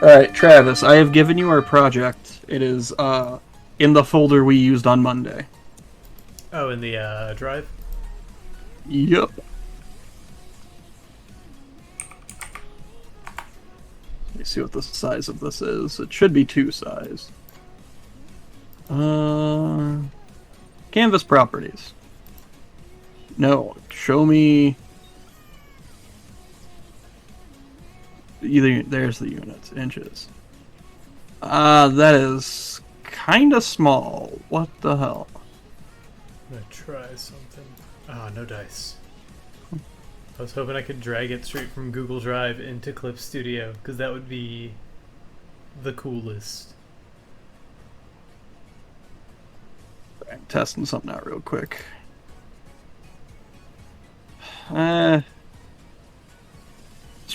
Alright, Travis, I have given you our project. It is in the folder we used on Monday. Oh, in the drive? Yep. Let me see what the size of this is. It should be 2 size. Canvas properties. No, show me. There's the units, inches. That is kind of small. What the hell? I'm gonna try something. Oh, no dice. I was hoping I could drag it straight from Google Drive into Clip Studio, because that would be the coolest. I'm testing something out real quick. This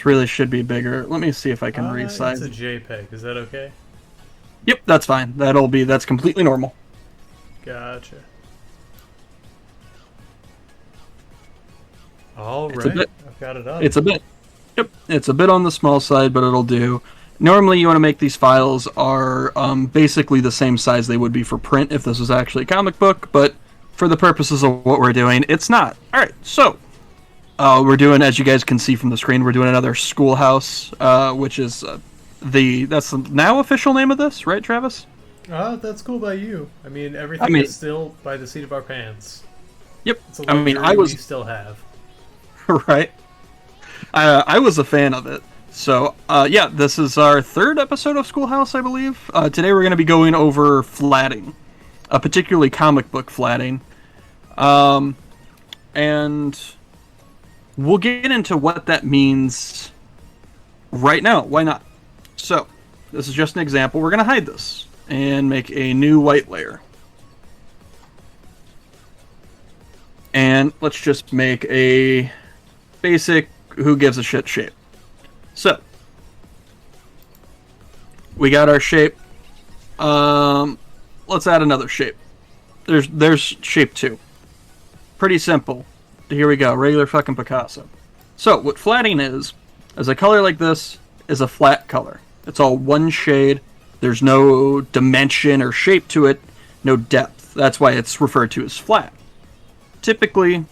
really should be bigger. Let me see if I can resize It's a JPEG. Is that okay? Yep, that's fine. That's completely normal. Gotcha. All It's a right, bit. I've got it up. It's a bit. Yep, it's a bit on the small side, but it'll do. Normally, you want to make these files are basically the same size they would be for print if this was actually a comic book, but for the purposes of what we're doing, it's not. All right, so we're doing, as you guys can see from the screen, we're doing another Schoolhouse, which is that's the now official name of this, right, Travis? That's cool by you. I mean, everything is still by the seat of our pants. Yep. It's a luxury we still have. Right. I was a fan of it. So, yeah, this is our 3rd episode of Schoolhouse, I believe. Today we're going to be going over flatting, particularly comic book flatting. And we'll get into what that means right now. Why not? So, this is just an example. We're going to hide this and make a new white layer. And let's just make a basic who gives a shit shape. So, we got our shape. Let's add another shape. There's shape 2. Pretty simple. Here we go, regular fucking Picasso. So, what flatting is a color like this is a flat color. It's all one shade. There's no dimension or shape to it, no depth. That's why it's referred to as flat. Typically,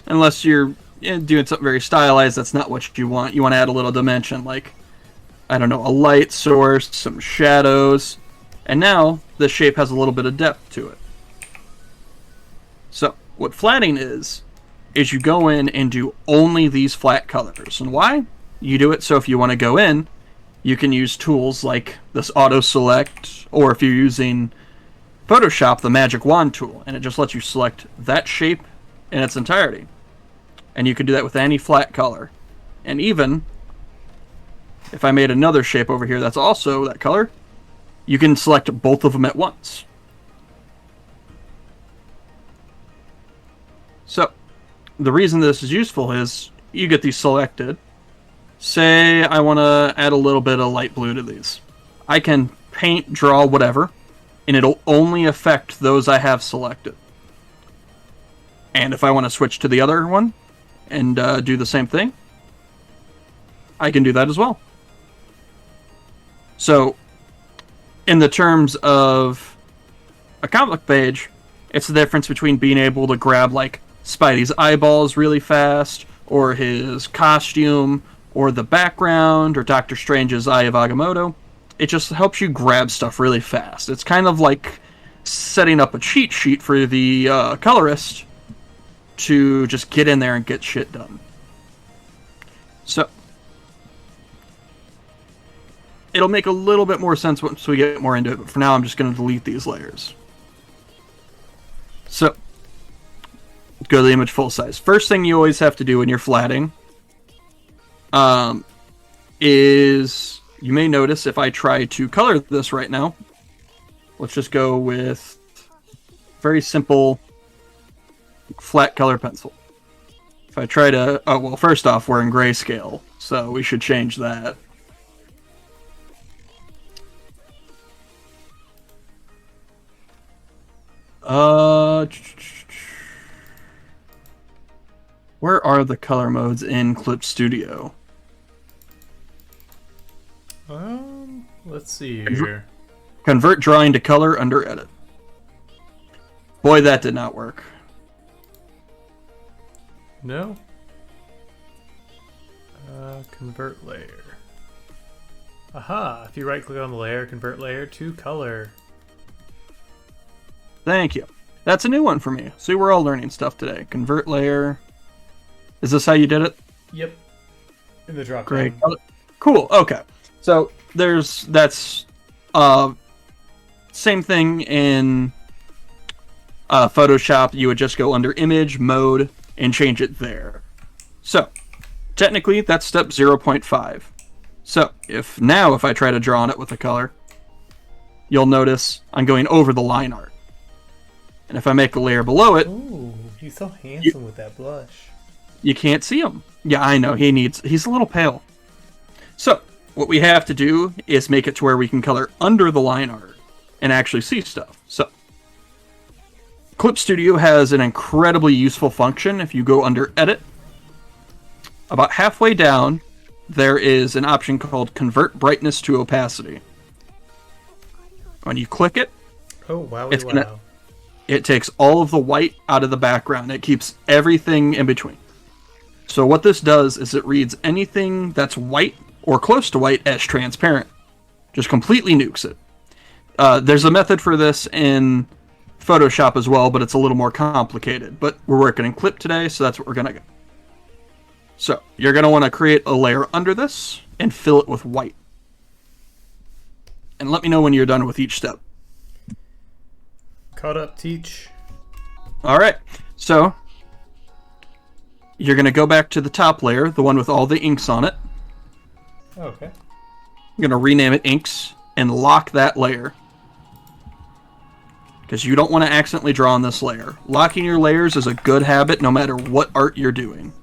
unless you're doing something very stylized, that's not what you want. You want to add a little dimension, like, I don't know, a light source, some shadows, and now the shape has a little bit of depth to it. So, what flatting is you go in and do only these flat colors. And why? You do it so if you want to go in, you can use tools like this auto select, or if you're using Photoshop, the magic wand tool, and it just lets you select that shape in its entirety. And you can do that with any flat color. And even if I made another shape over here that's also that color, you can select both of them at once. So, the reason this is useful is you get these selected. Say I want to add a little bit of light blue to these. I can paint, draw, whatever, and it'll only affect those I have selected. And if I want to switch to the other one and do the same thing, I can do that as well. So, in the terms of a comic page, it's the difference between being able to grab, like, Spidey's eyeballs really fast, or his costume, or the background, or Doctor Strange's Eye of Agamotto. It just helps you grab stuff really fast. It's kind of like setting up a cheat sheet for the colorist to just get in there and get shit done. So, it'll make a little bit more sense once we get more into it, but for now I'm just going to delete these layers. So, go to the image full size. First thing you always have to do when you're flatting is, you may notice if I try to color this right now, let's just go with very simple flat color pencil. If I try to, oh well, first off, we're in grayscale, so we should change that. Where are the color modes in Clip Studio? Let's see here. Convert drawing to color under edit. Boy, that did not work. No. Convert layer. Aha! If you right click on the layer, convert layer to color. Thank you. That's a new one for me. See, we're all learning stuff today. Convert layer. Is this how you did it? Yep. In the drop Great. down. Cool. Okay. So that's same thing in Photoshop. You would just go under image mode and change it there. So technically that's step 0.5. So if I try to draw on it with a color, you'll notice I'm going over the line art. And if I make a layer below it, ooh, he's so handsome with that blush. You can't see him. Yeah, I know. He's a little pale. So what we have to do is make it to where we can color under the line art and actually see stuff. So Clip Studio has an incredibly useful function. If you go under Edit, about halfway down, there is an option called Convert Brightness to Opacity. When you click it, oh, wow. It takes all of the white out of the background. It keeps everything in between. So what this does is it reads anything that's white or close to white as transparent. Just completely nukes it. There's a method for this in Photoshop as well, but it's a little more complicated. But we're working in Clip today, so that's what we're going to go. So you're going to want to create a layer under this and fill it with white. And let me know when you're done with each step. Caught up, teach. All right. So you're going to go back to the top layer, the one with all the inks on it. Okay. I'm going to rename it Inks and lock that layer. Because you don't want to accidentally draw on this layer. Locking your layers is a good habit no matter what art you're doing.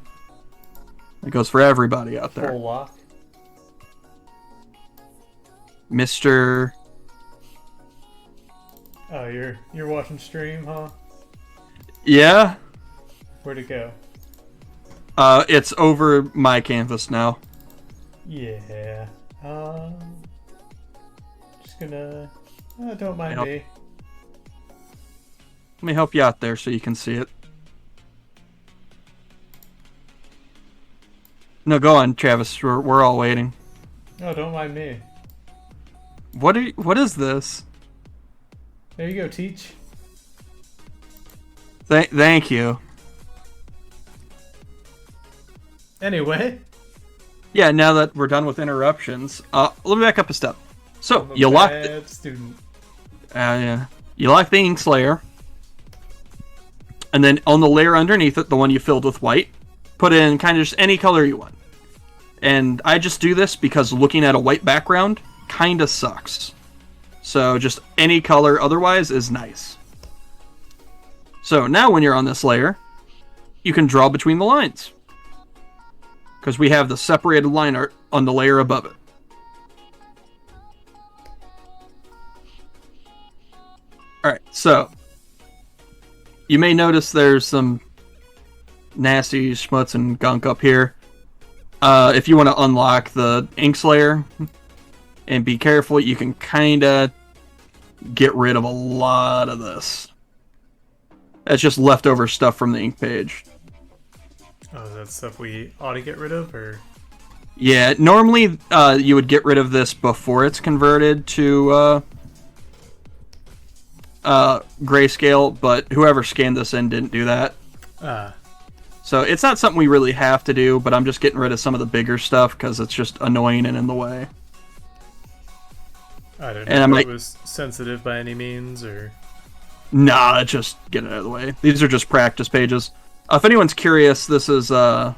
It goes for everybody out there. Full lock. Mr. Oh, you're watching stream, huh? Yeah? Where'd it go? It's over my canvas now. Yeah. Just gonna... don't mind me. Let me help you out there so you can see it. No, go on, Travis. We're all waiting. No, don't mind me. What is this? There you go, teach. Thank you. Anyway. Yeah, now that we're done with interruptions, let me back up a step. So, I'm a you lock bad student. yeah. You lock the inks layer. And then on the layer underneath it, the one you filled with white, put in kind of just any color you want. And I just do this because looking at a white background kind of sucks. So just any color otherwise is nice. So now when you're on this layer, you can draw between the lines. Because we have the separated line art on the layer above it. Alright, so you may notice there's some nasty schmutz and gunk up here. If you want to unlock the inks layer and be careful, you can kind of get rid of a lot of this. That's just leftover stuff from the ink page. Oh, is that stuff we ought to get rid of, or? Yeah, normally you would get rid of this before it's converted to grayscale, but whoever scanned this in didn't do that. So it's not something we really have to do, but I'm just getting rid of some of the bigger stuff because it's just annoying and in the way. I don't know if it was sensitive by any means, or... Nah, just get it out of the way. These are just practice pages. If anyone's curious, this is, I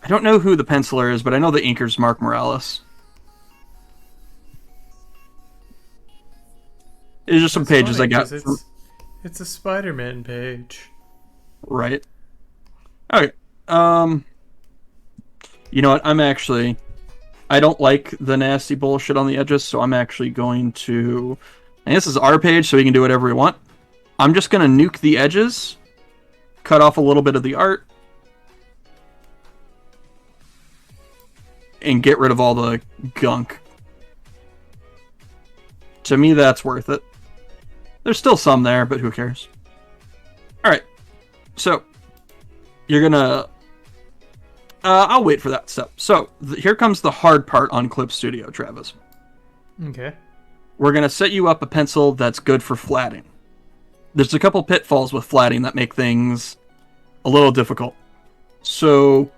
don't know who the penciler is, but I know the inker's Mark Morales. It's just some pages funny, I got. It's a Spider-Man page. Right. Okay. You know what? I don't like the nasty bullshit on the edges, so I'm actually going to... And this is our page, so we can do whatever we want. I'm just going to nuke the edges, cut off a little bit of the art, and get rid of all the gunk. To me, that's worth it. There's still some there, but who cares? Alright, so you're gonna... I'll wait for that step. So, here comes the hard part on Clip Studio, Travis. Okay. We're gonna set you up a pencil that's good for flatting. There's a couple pitfalls with flatting that make things a little difficult. So,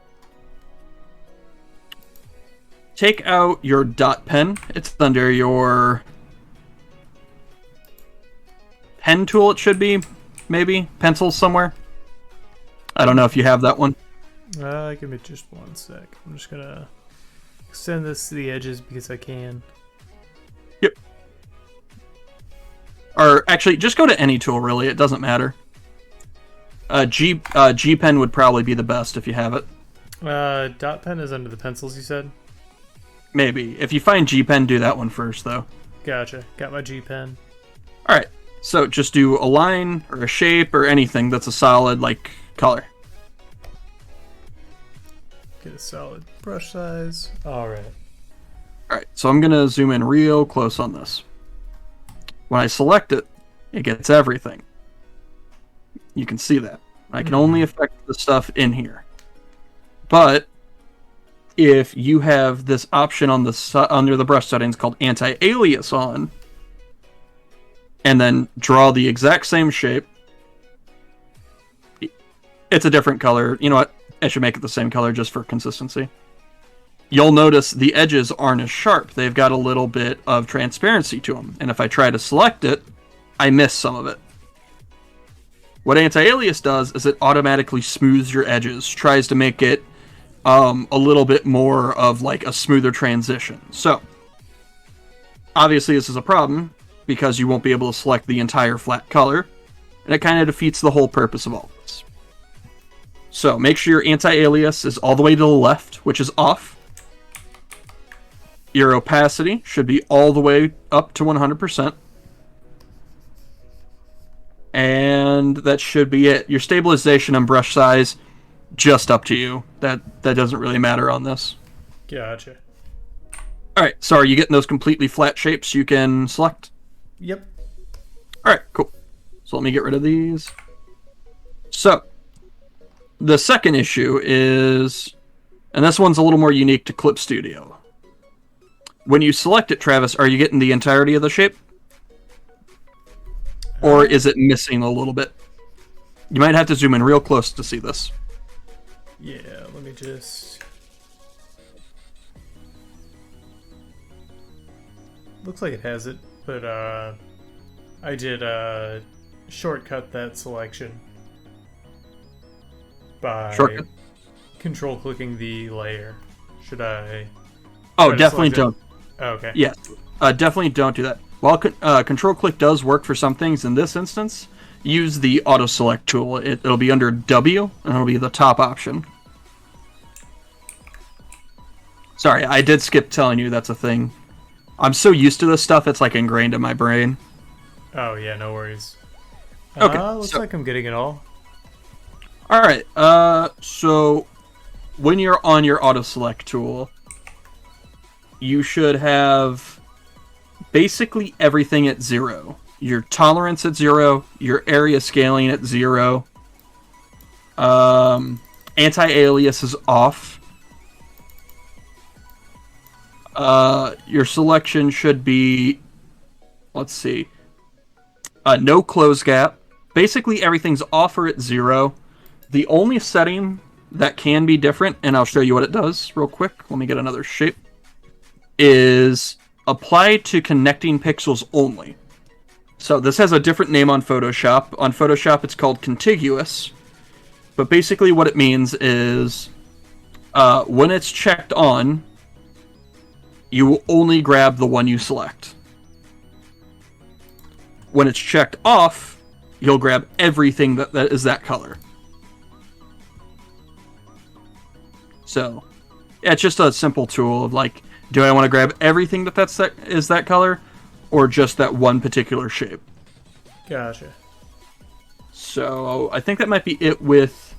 take out your dot pen. It's under your pen tool, it should be. Maybe. Pencil somewhere. I don't know if you have that one. Give me just 1 sec. I'm just gonna extend this to the edges because I can. Yep. Or actually, just go to any tool, really. It doesn't matter. G pen would probably be the best if you have it. Dot pen is under the pencils, you said? Maybe. If you find G pen, do that one first, though. Gotcha. Got my G pen. Alright. So just do a line or a shape or anything that's a solid, like, color. Get a solid brush size. Alright. Alright, so I'm going to zoom in real close on this. When I select it, it gets everything. You can see that. I can only affect the stuff in here. But if you have this option on the under the brush settings called anti-alias on, and then draw the exact same shape, it's a different color. You know what? I should make it the same color just for consistency. You'll notice the edges aren't as sharp. They've got a little bit of transparency to them. And if I try to select it, I miss some of it. What anti-alias does is it automatically smooths your edges, tries to make it a little bit more of like a smoother transition. So, obviously this is a problem because you won't be able to select the entire flat color, and it kind of defeats the whole purpose of all this. So, make sure your anti-alias is all the way to the left, which is off. Your opacity should be all the way up to 100%. And that should be it. Your stabilization and brush size, just up to you. That doesn't really matter on this. Gotcha. Alright, so are you getting those completely flat shapes you can select? Yep. Alright, cool. So let me get rid of these. So, the second issue is, and this one's a little more unique to Clip Studio. When you select it, Travis, are you getting the entirety of the shape? Or is it missing a little bit? You might have to zoom in real close to see this. Yeah, let me just... Looks like it has it, but I did shortcut that selection by control clicking the layer. Should I? Oh, definitely don't. Oh, okay. Yeah, definitely don't do that. While control click does work for some things, in this instance, use the auto select tool. It'll be under W, and it'll be the top option. Sorry, I did skip telling you that's a thing. I'm so used to this stuff, it's like ingrained in my brain. Oh yeah, no worries. Okay, looks like I'm getting it all. Alright, so when you're on your auto select tool, you should have basically everything at 0. Your tolerance at 0, your area scaling at 0, anti-alias is off. Your selection should be, let's see, no close gap. Basically everything's off or at 0. The only setting that can be different, and I'll show you what it does real quick, let me get another shape, is apply to connecting pixels only. So this has a different name on Photoshop. On Photoshop it's called contiguous. But basically what it means is when it's checked on, you will only grab the one you select. When it's checked off, you'll grab everything that is that color. So, yeah, it's just a simple tool of like, do I want to grab everything that is that color, or just that one particular shape? Gotcha. So, I think that might be it with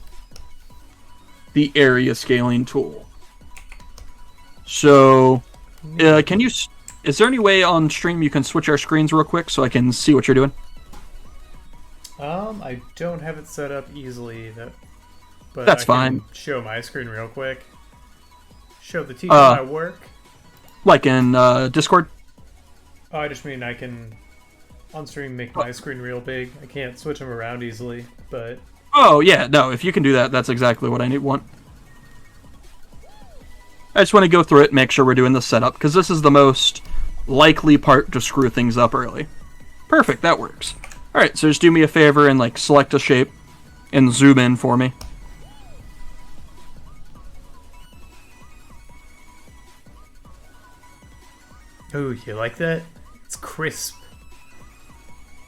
the area scaling tool. So, can you is there any way on stream you can switch our screens real quick so I can see what you're doing? I don't have it set up easily, but That's I fine. can show my screen real quick. Show the teacher my work. Like in Discord? Oh, I just mean I can on stream make my screen real big. I can't switch them around easily, but Oh, yeah, no, if you can do that, that's exactly what I want. I just want to go through it, make sure we're doing the setup, because this is the most likely part to screw things up early. Perfect, that works. Alright, so just do me a favor and, like, select a shape and zoom in for me. ooh, you like that? It's crisp.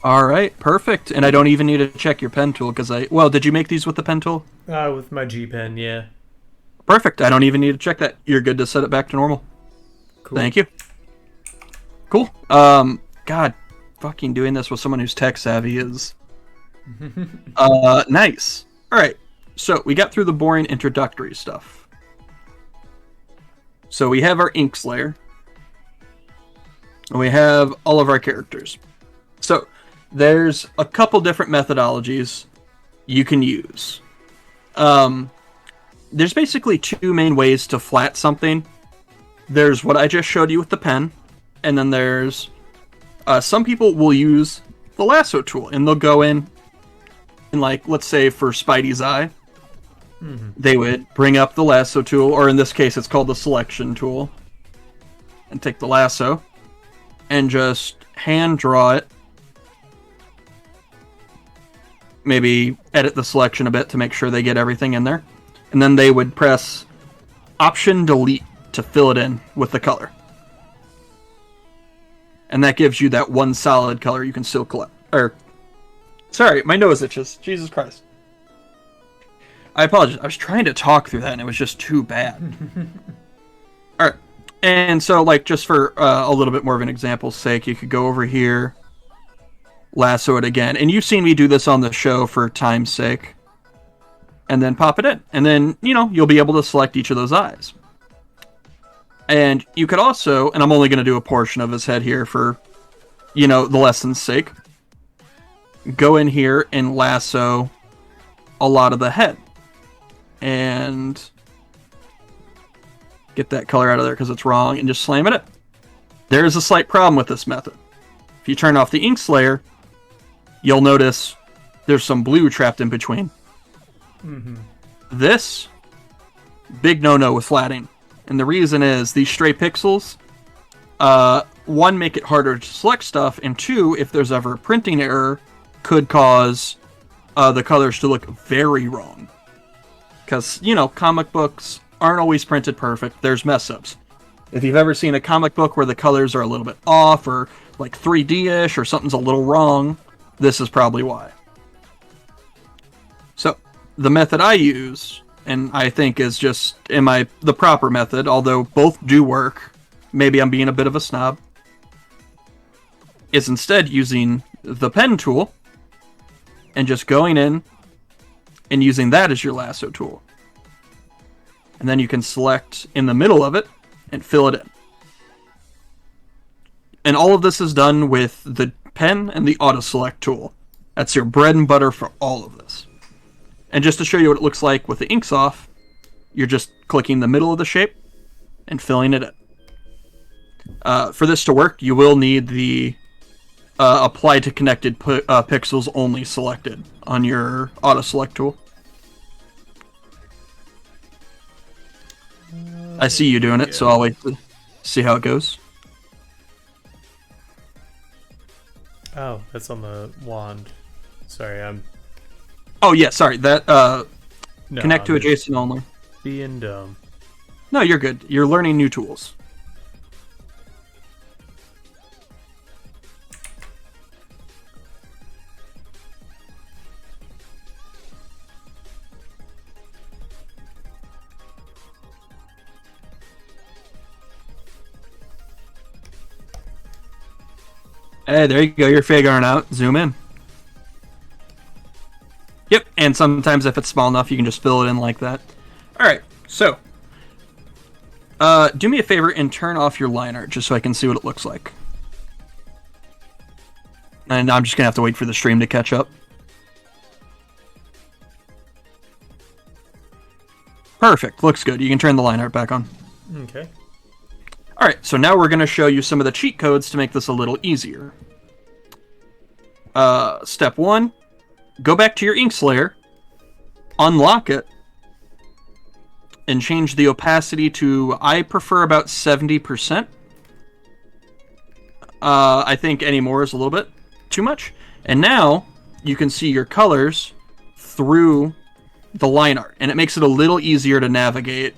Alright, perfect. And I don't even need to check your pen tool, because well, did you make these with the pen tool? With my G pen, yeah. Perfect, I don't even need to check that. You're good to set it back to normal. Cool. Thank you. Cool. God, fucking doing this with someone who's tech savvy is... nice. Alright, so we got through the boring introductory stuff. So we have our inks layer. And we have all of our characters. So, there's a couple different methodologies you can use. There's basically two main ways to flat something. There's what I just showed you with the pen, and then there's some people will use the lasso tool, and they'll go in, and like, let's say for Spidey's eye, they would bring up the lasso tool, or in this case it's called the selection tool, and take the lasso, and just hand draw it. Maybe edit the selection a bit to make sure they get everything in there. And then they would press Option Delete to fill it in with the color. And that gives you that one solid color you can still collect. Sorry, my nose itches. Jesus Christ. I apologize. I was trying to talk through that and it was just too bad. Alright. And so, like, just for a little bit more of an example's sake, you could go over here, lasso it again. And you've seen me do this on the show for time's sake. And then pop it in. And then, you'll be able to select each of those eyes. And you could also, and I'm only going to do a portion of his head here for, the lesson's sake, go in here and lasso a lot of the head. And get that color out of there because it's wrong, and just slam it in. There's a slight problem with this method. If you turn off the inks layer, you'll notice there's some blue trapped in between. This, big no-no with flatting. And the reason is these stray pixels, one, make it harder to select stuff, and two, if there's ever a printing error, could cause the colors to look very wrong. Because, comic books aren't always printed perfect. There's mess-ups. If you've ever seen a comic book where the colors are a little bit off, or like 3D-ish, or something's a little wrong, this is probably why. So, the method I use, and I think is just the proper method, although both do work, maybe I'm being a bit of a snob, is instead using the pen tool and just going in and using that as your lasso tool. And then you can select in the middle of it and fill it in. And all of this is done with the pen and the auto select tool. That's your bread and butter for all of this. And just to show you what it looks like with the inks off, you're just clicking the middle of the shape and filling it in. For this to work, you will need the apply to connected pixels only selected on your auto select tool. I see you doing it, so I'll wait to see how it goes. Oh, that's on the wand. Sorry, I'm... Oh, yeah, sorry. That, No, connect to I'm adjacent only. being dumb. No, you're good. You're learning new tools. Hey, there you go. You're figuring out. Zoom in. Yep, and sometimes if it's small enough, you can just fill it in like that. Alright, so Do me a favor and turn off your line art just so I can see what it looks like. And I'm just going to have to wait for the stream to catch up. Perfect. Looks good. You can turn the line art back on. Okay. Alright, so now we're going to show you some of the cheat codes to make this a little easier. Step 1. Go back to your ink slayer. Unlock it. And change the opacity to, I prefer about 70%. I think any more is a little bit too much. And now you can see your colors through the line art. And it makes it a little easier to navigate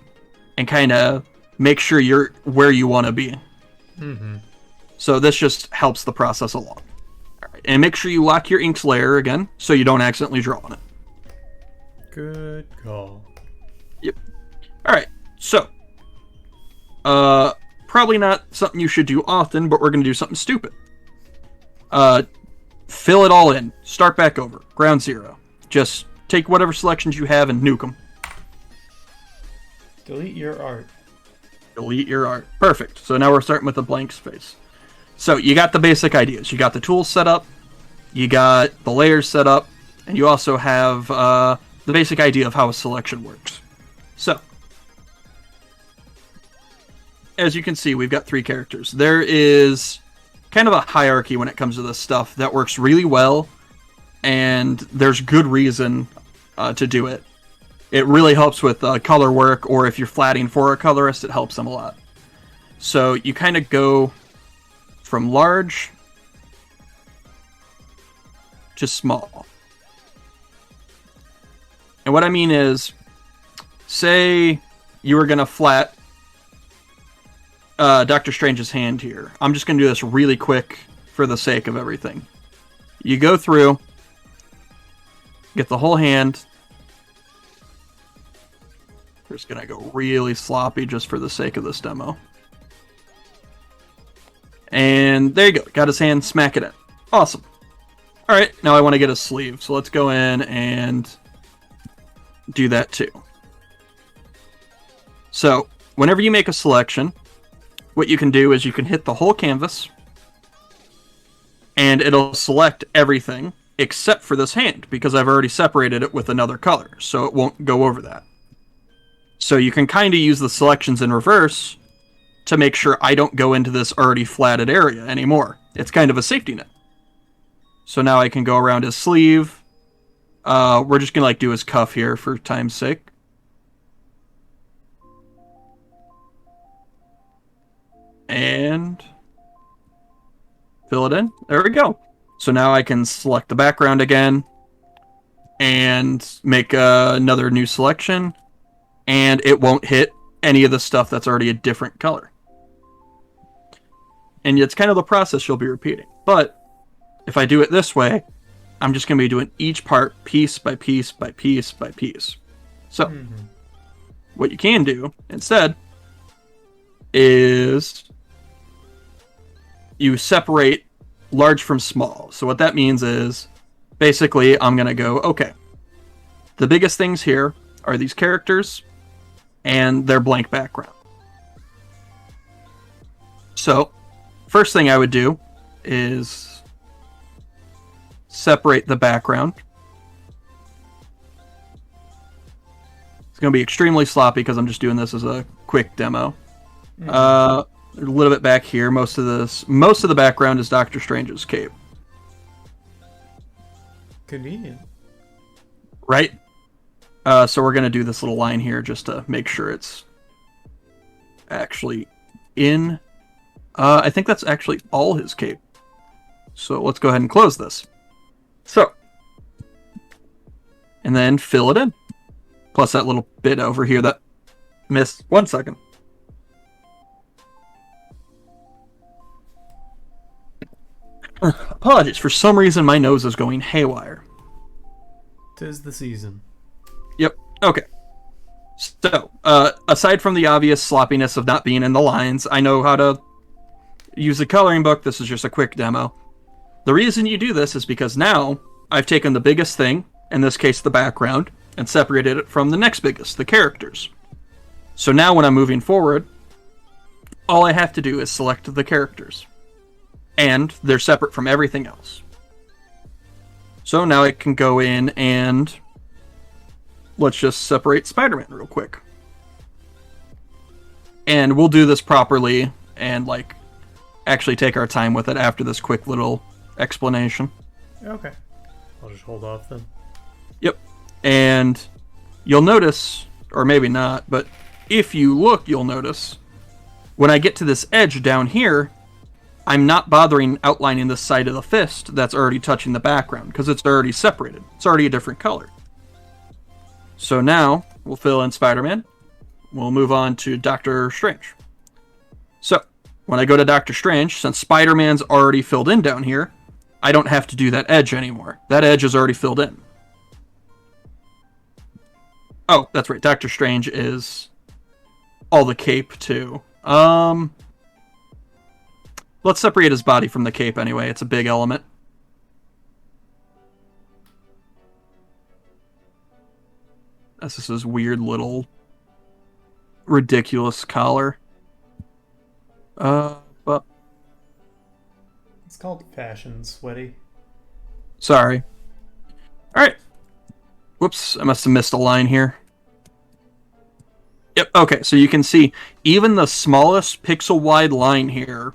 and kind of make sure you're where you want to be. Mm-hmm. So this just helps the process along. All right, and make sure you lock your inks layer again so you don't accidentally draw on it. Good call. Yep. Alright, so, probably not something you should do often, but we're going to do something stupid. Fill it all in. Start back over. Ground zero. Just take whatever selections you have and nuke them. Delete your art. Delete your art. Perfect. So now we're starting with a blank space. So you got the basic ideas. You got the tools set up, you got the layers set up, and you also have the basic idea of how a selection works. So, as you can see, we've got 3 characters. There is kind of a hierarchy when it comes to this stuff that works really well, and there's good reason to do it. It really helps with color work, or if you're flatting for a colorist, it helps them a lot. So you kind of go from large to small. And what I mean is, say you were going to flat Doctor Strange's hand here. I'm just going to do this really quick for the sake of everything. You go through, get the whole hand. We're just going to go really sloppy just for the sake of this demo. And there you go. Got his hand, smack it in. Awesome. Alright, now I want to get a sleeve. So let's go in and do that too. So, whenever you make a selection, what you can do is you can hit the whole canvas, and it'll select everything except for this hand, because I've already separated it with another color, so it won't go over that. So you can kind of use the selections in reverse to make sure I don't go into this already flatted area anymore. It's kind of a safety net. So now I can go around his sleeve. We're just going to do his cuff here for time's sake. And fill it in. There we go. So now I can select the background again and make another new selection, and it won't hit any of the stuff that's already a different color. And it's kind of the process you'll be repeating. But if I do it this way, I'm just going to be doing each part piece by piece by piece by piece. So, what you can do instead is you separate large from small. So what that means is, basically, I'm going to go, okay, the biggest things here are these characters and their blank background. So, first thing I would do is separate the background. It's going to be extremely sloppy because I'm just doing this as a quick demo. A little bit back here. Most of the background is Doctor Strange's cape. Convenient. Right? So we're going to do this little line here just to make sure it's actually in. I think that's actually all his cape. So let's go ahead and close this. So. And then fill it in. Plus that little bit over here that missed. 1 second. Apologies. For some reason, my nose is going haywire. 'Tis the season. Yep. Okay. So, aside from the obvious sloppiness of not being in the lines, I know how to use a coloring book. This is just a quick demo. The reason you do this is because now I've taken the biggest thing, in this case the background, and separated it from the next biggest, the characters. So now when I'm moving forward, all I have to do is select the characters. And they're separate from everything else. So now I can go in and let's just separate Spider-Man real quick. And we'll do this properly and like actually take our time with it after this quick little explanation. Okay. I'll just hold off then. Yep. And you'll notice, or maybe not, but if you look, you'll notice when I get to this edge down here, I'm not bothering outlining the side of the fist that's already touching the background because it's already separated. It's already a different color. So now we'll fill in Spider-Man. We'll move on to Doctor Strange. So when I go to Doctor Strange, since Spider-Man's already filled in down here, I don't have to do that edge anymore. That edge is already filled in. Oh, that's right. Doctor Strange is all the cape too. Let's separate his body from the cape anyway. It's a big element. This is his weird little ridiculous collar. But It's called fashion, sweaty. sorry. Alright. Whoops, I must have missed a line here. Yep, okay, so you can see even the smallest pixel-wide line here,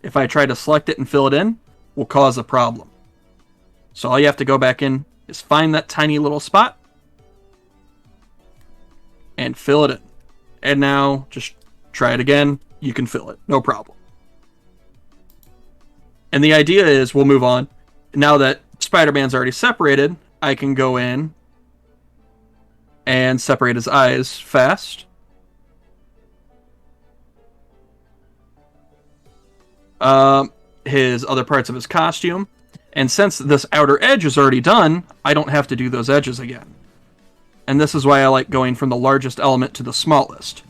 if I try to select it and fill it in, will cause a problem. So all you have to go back in is find that tiny little spot and fill it in. And now, just try it again, you can fill it, no problem. And the idea is, we'll move on. Now that Spider-Man's already separated, I can go in and separate his eyes fast. His other parts of his costume. And since this outer edge is already done, I don't have to do those edges again. And this is why I like going from the largest element to the smallest.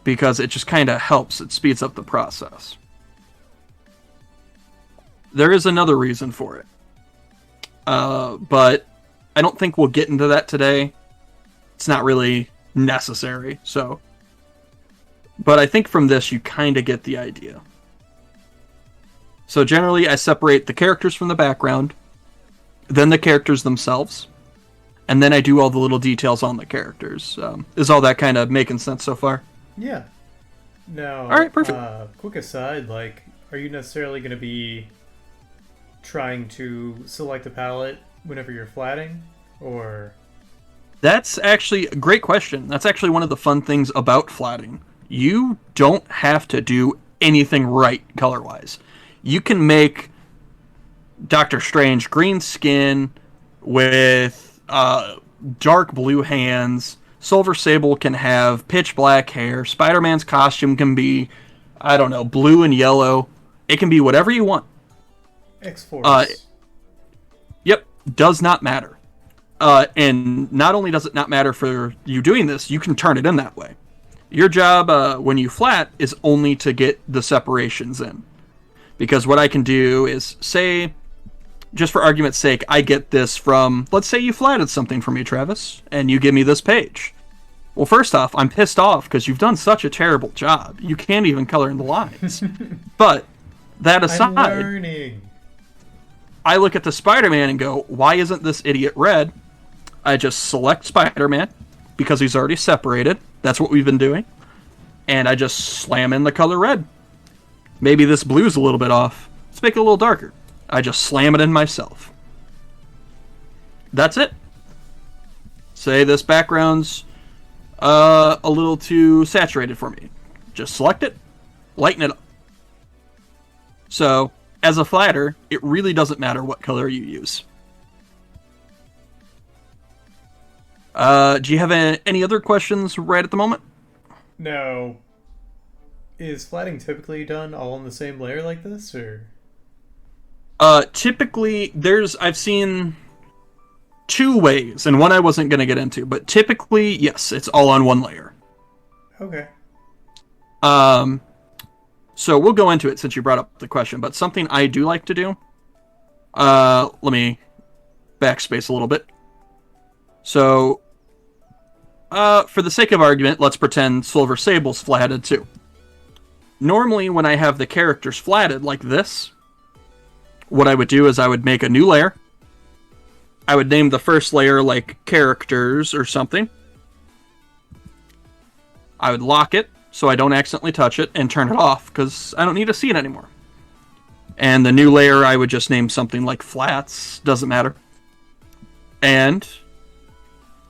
Because it just kind of helps. It speeds up the process. There is another reason for it. But I don't think we'll get into that today. It's not really necessary, so. But I think from this you kind of get the idea. So generally I separate the characters from the background, then the characters themselves, and then I do all the little details on the characters. Is all that kind of making sense so far? Yeah. Now, all right, perfect. Quick aside, like, are you necessarily going to be trying to select a palette whenever you're flatting, or? That's actually a great question. That's actually one of the fun things about flatting. You don't have to do anything right color-wise. You can make Doctor Strange green skin with dark blue hands. Silver Sable can have pitch black hair. Spider-Man's costume can be, I don't know, blue and yellow. It can be whatever you want. X-Force. Yep, does not matter. And not only does it not matter for you doing this, you can turn it in that way. Your job when you flat is only to get the separations in. Because what I can do is, say, just for argument's sake, I get this from, let's say you flatted something for me, Travis, and you give me this page. Well, first off, I'm pissed off because you've done such a terrible job. You can't even color in the lines. But, that aside, I'm learning. I look at the Spider-Man and go, why isn't this idiot red? I just select Spider-Man, because he's already separated. That's what we've been doing. And I just slam in the color red. Maybe this blue's a little bit off. Let's make it a little darker. I just slam it in myself. That's it. Say this background's a little too saturated for me. Just select it, lighten it up. So, as a flatter, it really doesn't matter what color you use. Do you have any other questions right at the moment? No. Is flatting typically done all on the same layer like this, or? Typically, I've seen two ways, and one I wasn't going to get into, but typically, yes, it's all on one layer. Okay. So we'll go into it since you brought up the question, but something I do like to do, let me backspace a little bit. So, for the sake of argument, let's pretend Silver Sable's flatted too. normally when I have the characters flatted like this, what I would do is I would make a new layer. I would name the first layer like characters or something. I would lock it so I don't accidentally touch it and turn it off because I don't need to see it anymore. And the new layer I would just name something like flats, doesn't matter. And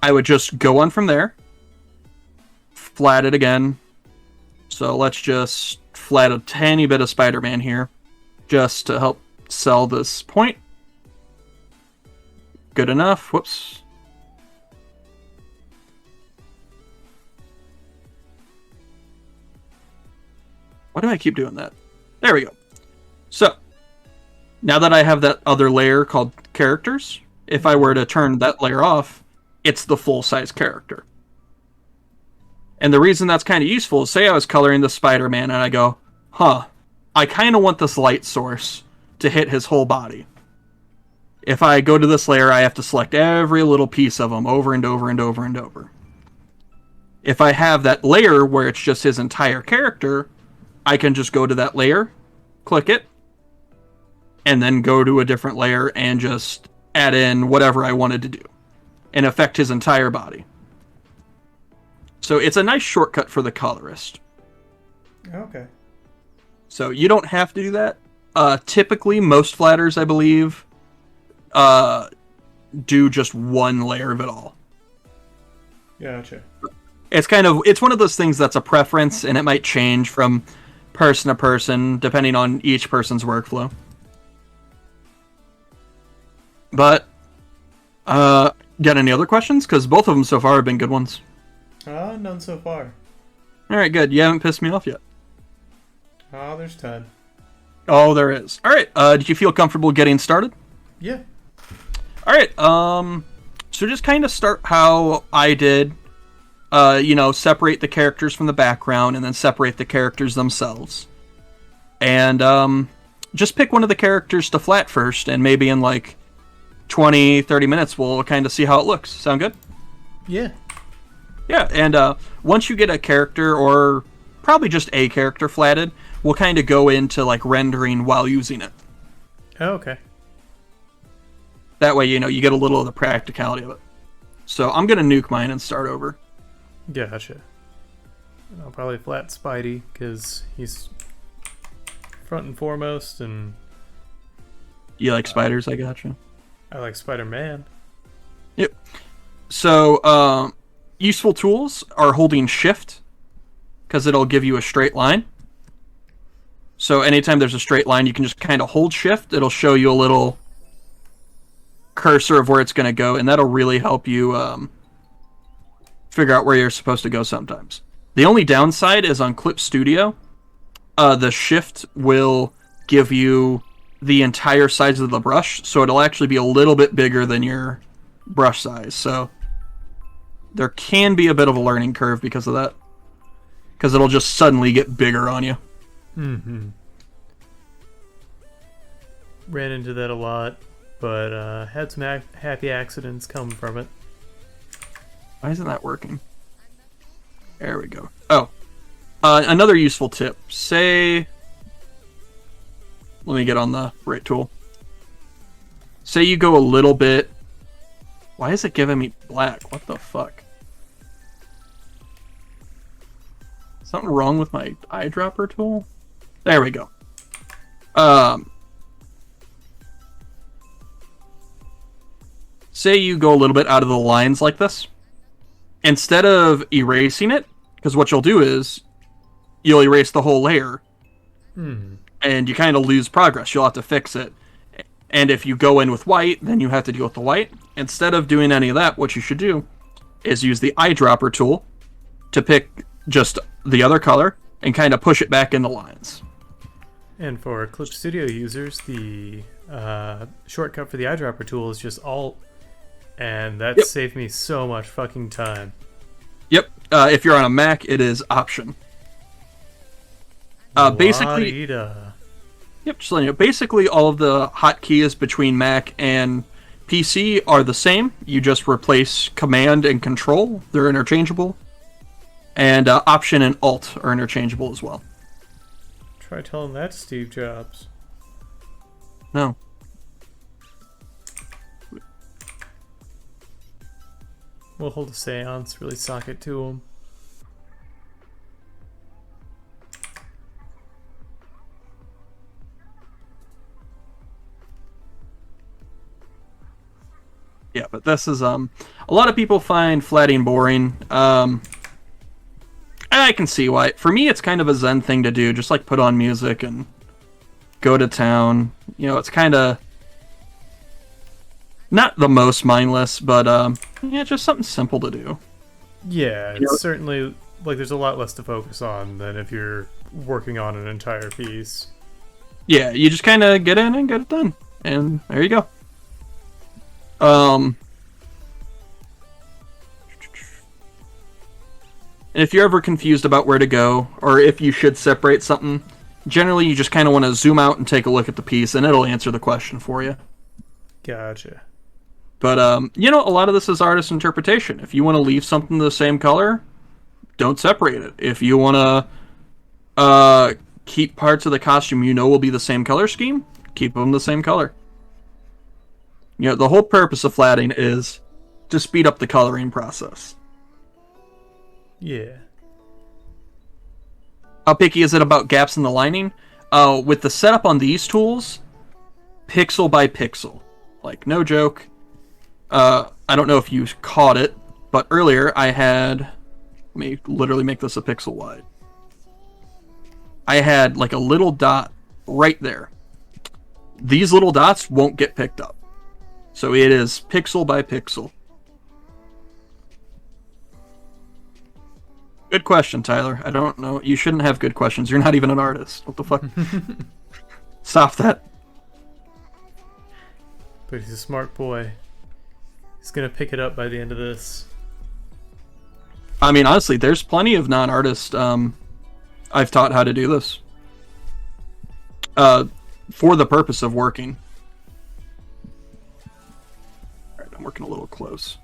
I would just go on from there, flat it again. So let's just flat a tiny bit of Spider-Man here just to help sell this point. Good enough. Whoops. Why do I keep doing that? There we go. So, now that I have that other layer called characters, if I were to turn that layer off, it's the full-size character. And the reason that's kind of useful is, say I was coloring the Spider-Man and I go, I kind of want this light source to hit his whole body. If I go to this layer, I have to select every little piece of him over and over and over and over. If I have that layer where it's just his entire character, I can just go to that layer, click it, and then go to a different layer and just add in whatever I wanted to do and affect his entire body. So it's a nice shortcut for the colorist. Okay. So you don't have to do that. Typically, most flatters, I believe, do just one layer of it all. Gotcha. It's one of those things that's a preference, and it might change from person to person, depending on each person's workflow. But, got any other questions? Because both of them so far have been good ones. None so far. Alright, good. You haven't pissed me off yet. Oh, there's 10. Oh, there is. Alright, did you feel comfortable getting started? Yeah. Alright, so just kind of start how I did. Separate the characters from the background and then separate the characters themselves. And, just pick one of the characters to flat first, and maybe in like 20, 30 minutes we'll kind of see how it looks. Sound good? Yeah. Yeah, and once you get a character, or probably just a character flatted, we'll kind of go into like rendering while using it. Oh, okay. That way, you get a little of the practicality of it. So I'm going to nuke mine and start over. Gotcha. And I'll probably flat Spidey, because he's front and foremost, and... You like spiders, I gotcha. I like Spider-Man. Yep. So, useful tools are holding shift, because it'll give you a straight line. So anytime there's a straight line, you can just kind of hold shift. It'll show you a little cursor of where it's going to go, and that'll really help you figure out where you're supposed to go sometimes. The only downside is on Clip Studio, the shift will give you the entire size of the brush, so it'll actually be a little bit bigger than your brush size. So there can be a bit of a learning curve because of that, because it'll just suddenly get bigger on you. Mm-hmm. Ran into that a lot, but had some happy accidents come from it. Why isn't that working? There we go. Oh. Another useful tip. Say... Let me get on the right tool. Say you go a little bit... Why is it giving me black? What the fuck? Something wrong with my eyedropper tool? There we go. Say you go a little bit out of the lines like this. Instead of erasing it, because what you'll do is you'll erase the whole layer, and you kind of lose progress. You'll have to fix it. And if you go in with white, then you have to deal with the white. Instead of doing any of that, what you should do is use the eyedropper tool to pick just the other color and kind of push it back in the lines. And for Clip Studio users, the shortcut for the eyedropper tool is just Alt. And that saved me so much fucking time. Yep. If you're on a Mac, it is Option. Basically, just letting you know, basically all of the hotkeys between Mac and PC are the same. You just replace Command and Control. They're interchangeable. And Option and Alt are interchangeable as well. Try telling that to Steve Jobs. No. We'll hold a seance, really sock it to him. Yeah, but this is a lot of people find flatting boring. And I can see why. For me, it's kind of a zen thing to do, just like put on music and go to town. You know, it's kind of not the most mindless, but yeah, just something simple to do. Yeah, You know- it's certainly like there's a lot less to focus on than if you're working on an entire piece. Yeah, you just kind of get in and get it done, and there you go. And if you're ever confused about where to go, or if you should separate something, generally you just kind of want to zoom out and take a look at the piece, and it'll answer the question for you. Gotcha. But, you know, a lot of this is artist interpretation. If you want to leave something the same color, don't separate it. If you want to keep parts of the costume you know will be the same color scheme, keep them the same color. You know, the whole purpose of flatting is to speed up the coloring process. Yeah. How picky is it about gaps in the lining? With the setup on these tools, pixel by pixel. Like, no joke. I don't know if you caught it, but earlier I had... Let me literally make this a pixel wide. I had like a little dot right there. These little dots won't get picked up. So it is pixel by pixel. Good question, Tyler. I don't know. You shouldn't have good questions. You're not even an artist. What the fuck? Stop that. But he's a smart boy. He's gonna pick it up by the end of this. I mean, honestly, there's plenty of non-artists I've taught how to do this. For the purpose of working. Alright, I'm working a little close.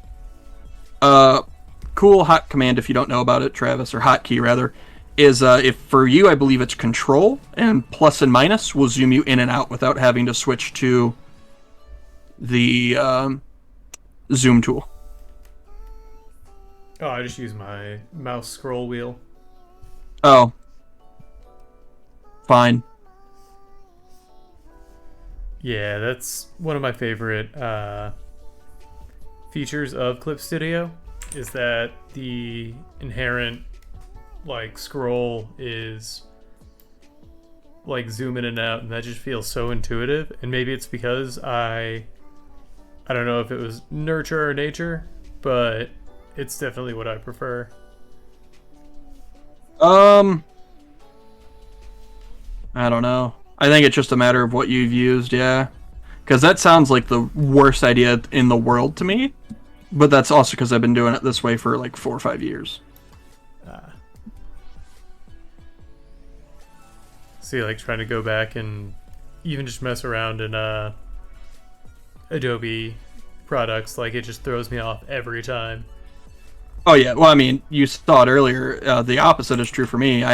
Cool hot command, if you don't know about it, Travis, or hotkey rather, is if for you, I believe it's control, and plus and minus will zoom you in and out without having to switch to the zoom tool. Oh, I just use my mouse scroll wheel. Oh. Fine. Yeah, that's one of my favorite features of Clip Studio, is that the inherent like scroll is like zoom in and out, and that just feels so intuitive. And maybe it's because I don't know if it was nurture or nature, but it's definitely what I prefer. I don't know. I think it's just a matter of what you've used, yeah. Because that sounds like the worst idea in the world to me. But that's also because I've been doing it this way for like 4 or 5 years. See, like trying to go back and even just mess around in Adobe products, like it just throws me off every time. Oh yeah, well I mean, you saw it earlier. The opposite is true for me.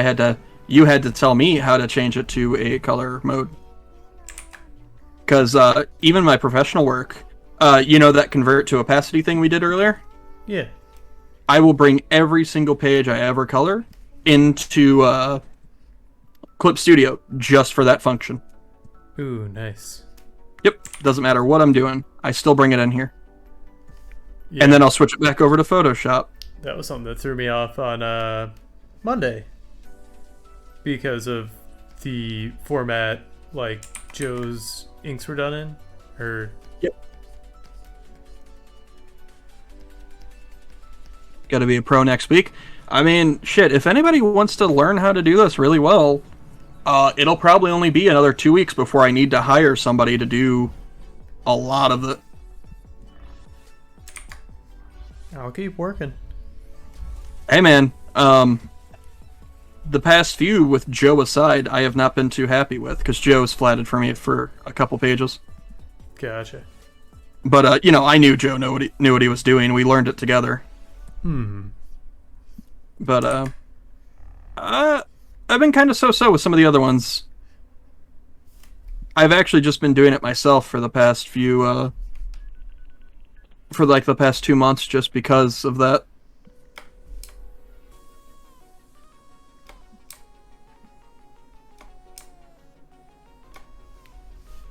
You had to tell me how to change it to a color mode. Because even my professional work, you know that convert to opacity thing we did earlier? Yeah. I will bring every single page I ever color into Clip Studio just for that function. Ooh, nice. Yep, doesn't matter what I'm doing. I still bring it in here. Yeah, And then I'll switch it back over to Photoshop. that was something that threw me off on Monday because of the format like Joe's inks were done in. Or Yep. Gotta be a pro next week. I mean, shit, if anybody wants to learn how to do this really well, it'll probably only be another 2 weeks before I need to hire somebody to do a lot of it. I'll keep working. Hey man, the past few, with Joe aside, I have not been too happy with, because Joe's flatted for me for a couple pages. Gotcha. But, you know, I knew Joe knew what he was doing. We learned it together. But, I I've been kind of so-so with some of the other ones. I've actually just been doing it myself for the past few, for like the past 2 months, just because of that.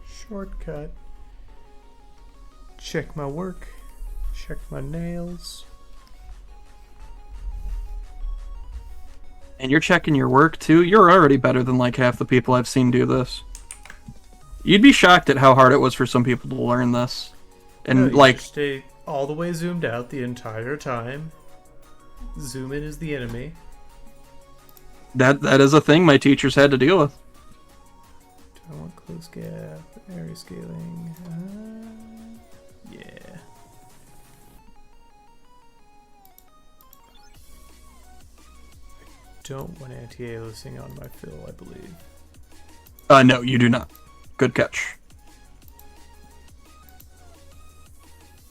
Shortcut. Check my work. Check my nails. And you're checking your work too? You're already better than like half the people I've seen do this. You'd be shocked at how hard it was for some people to learn this. And No, you like, just stay all the way zoomed out the entire time. Zoom in is the enemy. that is a thing my teachers had to deal with. Do I want close gap, area scaling? Yeah. Don't want anti-aliasing on my fill, I believe. No, you do not. Good catch.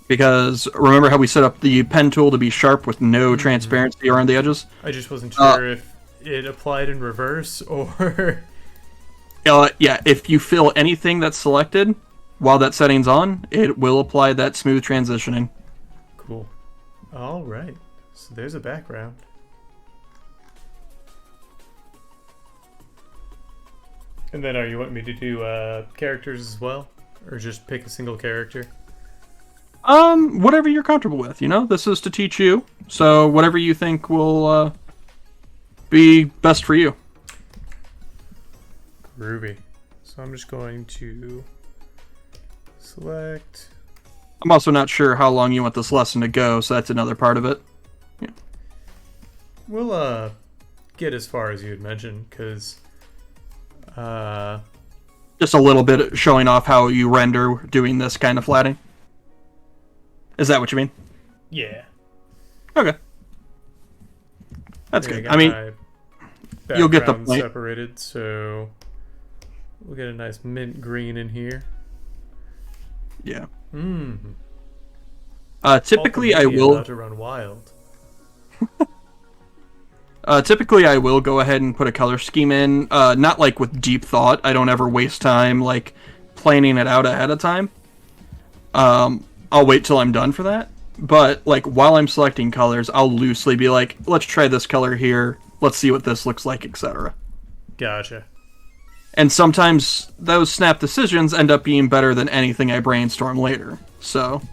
Because remember how we set up the pen tool to be sharp with no transparency around the edges? I just wasn't sure if it applied in reverse or... Yeah, if you fill anything that's selected while that setting's on, it will apply that smooth transitioning. Cool. Alright. So there's a background. And then are you want me to do characters as well? Or just pick a single character? Whatever you're comfortable with, you know? This is to teach you, so whatever you think will be best for you. Groovy. So I'm just going to select... I'm also not sure how long you want this lesson to go, so that's another part of it. Yeah. We'll get as far as you had mentioned, because... Just a little bit showing off how you render doing this kind of flatting. Is that what you mean? yeah. Okay. That's Here, good. got I mean, my you'll get the background point. separated, so we'll get a nice mint green in here. Yeah. Mm. Typically, I will. About to run wild. Typically, I will go ahead and put a color scheme in. Not like with deep thought. I don't ever waste time like planning it out ahead of time. I'll wait till I'm done for that. But like while I'm selecting colors, I'll loosely be like, let's try this color here. Let's see what this looks like, etc. Gotcha. And sometimes those snap decisions end up being better than anything I brainstorm later. So,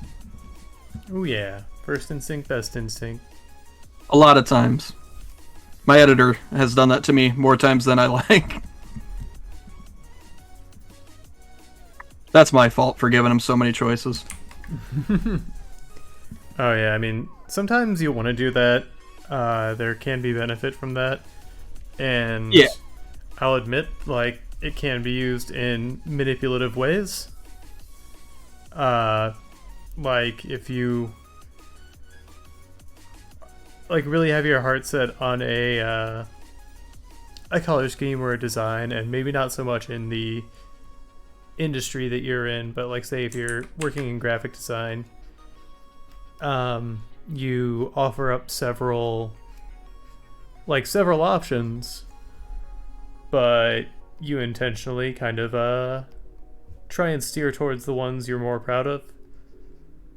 Oh yeah. First instinct, best instinct. a lot of times. My editor has done that to me more times than I like. That's my fault for giving him so many choices. Oh yeah, I mean, sometimes you want to do that. There can be benefit from that. And Yeah. I'll admit, like, it can be used in manipulative ways. Like, if you like really have your heart set on a color scheme or a design, and maybe not so much in the industry that you're in, but like say if you're working in graphic design, you offer up several options, but you intentionally kind of try and steer towards the ones you're more proud of.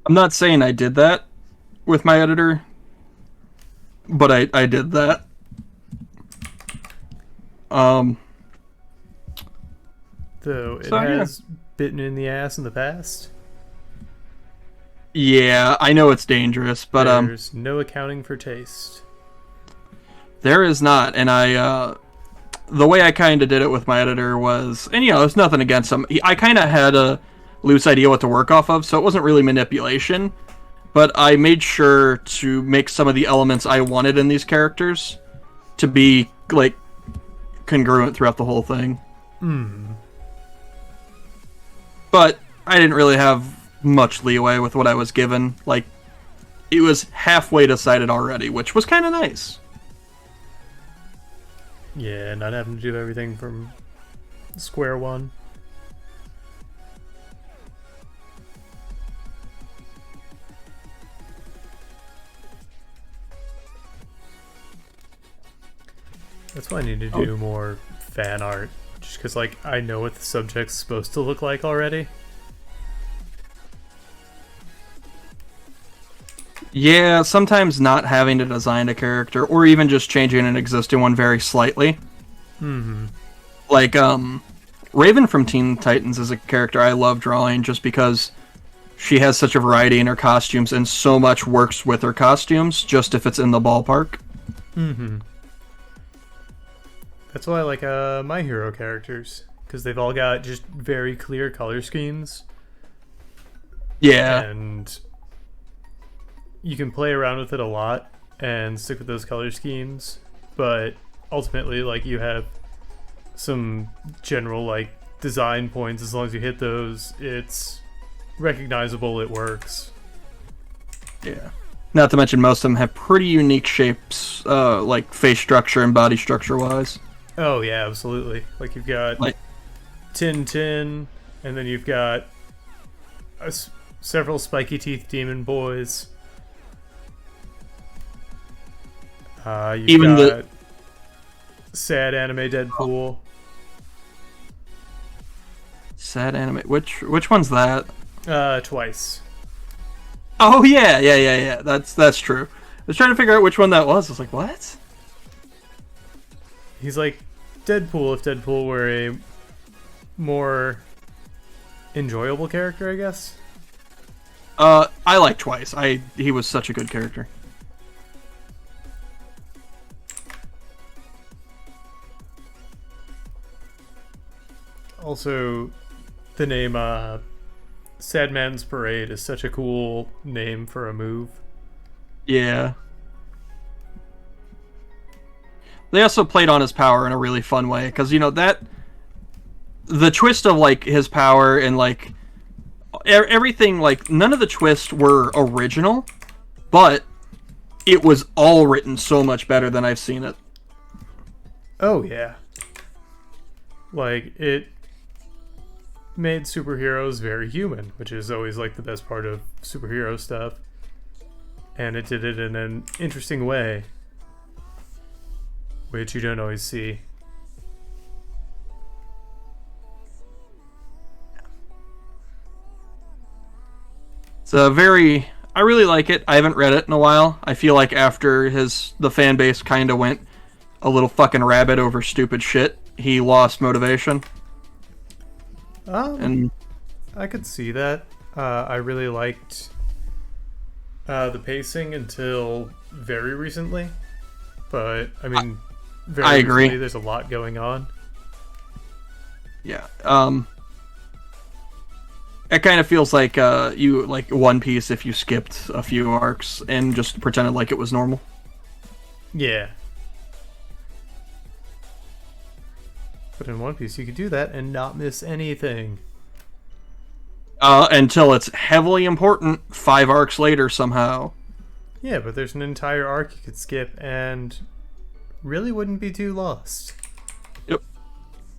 I'm not saying I did that with my editor, but I did that. Though it So, yeah. has bitten in the ass in the past. Yeah, I know it's dangerous, but There's no accounting for taste. there is not, and the way I kind of did it with my editor was, and you know, it's nothing against him. I kind of had a loose idea what to work off of, so it wasn't really manipulation, but I made sure to make some of the elements I wanted in these characters to be like congruent throughout the whole thing. But I didn't really have much leeway with what I was given. Like, it was halfway decided already, which was kind of nice. Yeah, not having to do everything from square one. That's why I need to do more fan art. Just because, like, I know what the subject's supposed to look like already. Yeah, sometimes not having to design a character, or even just changing an existing one very slightly. Mm-hmm. Like, Raven from Teen Titans is a character I love drawing just because she has such a variety in her costumes and so much works with her costumes, just if it's in the ballpark. Mm-hmm. That's why I like My Hero characters, because they've all got just very clear color schemes. Yeah. And you can play around with it a lot and stick with those color schemes, but ultimately, like, you have some general, like, design points. As long as you hit those, it's recognizable, it works. Yeah. Not to mention most of them have pretty unique shapes, like face structure and body structure wise. Oh yeah, absolutely. Like, you've got Like, Tin, and then you've got several spiky teeth demon boys. You've even got sad anime Deadpool. sad anime. Which one's that? Twice. Oh yeah. That's true. I was trying to figure out which one that was. I was like, what? He's like Deadpool if Deadpool were a more enjoyable character, I guess. I like Twice. He was such a good character. Also, the name Sad Man's Parade is such a cool name for a move. Yeah. They also played on his power in a really fun way, because, you know, that... The twist of, like, his power and, like... Everything, like, none of the twists were original, but it was all written so much better than I've seen it. Oh, yeah. Like, it made superheroes very human, which is always, like, the best part of superhero stuff. And it did it in an interesting way, which you don't always see. It's a very... I really like it. I haven't read it in a while. I feel like after the fan base kind of went a little fucking rabid over stupid shit, he lost motivation. And I could see that. I really liked the pacing until very recently, but I mean, I agree. Recently, there's a lot going on. Yeah. It kind of feels like you like One Piece if you skipped a few arcs and just pretended like it was normal. Yeah. But in One Piece, you could do that and not miss anything. Until it's heavily important 5 arcs later somehow. Yeah, but there's an entire arc you could skip and really wouldn't be too lost. Yep.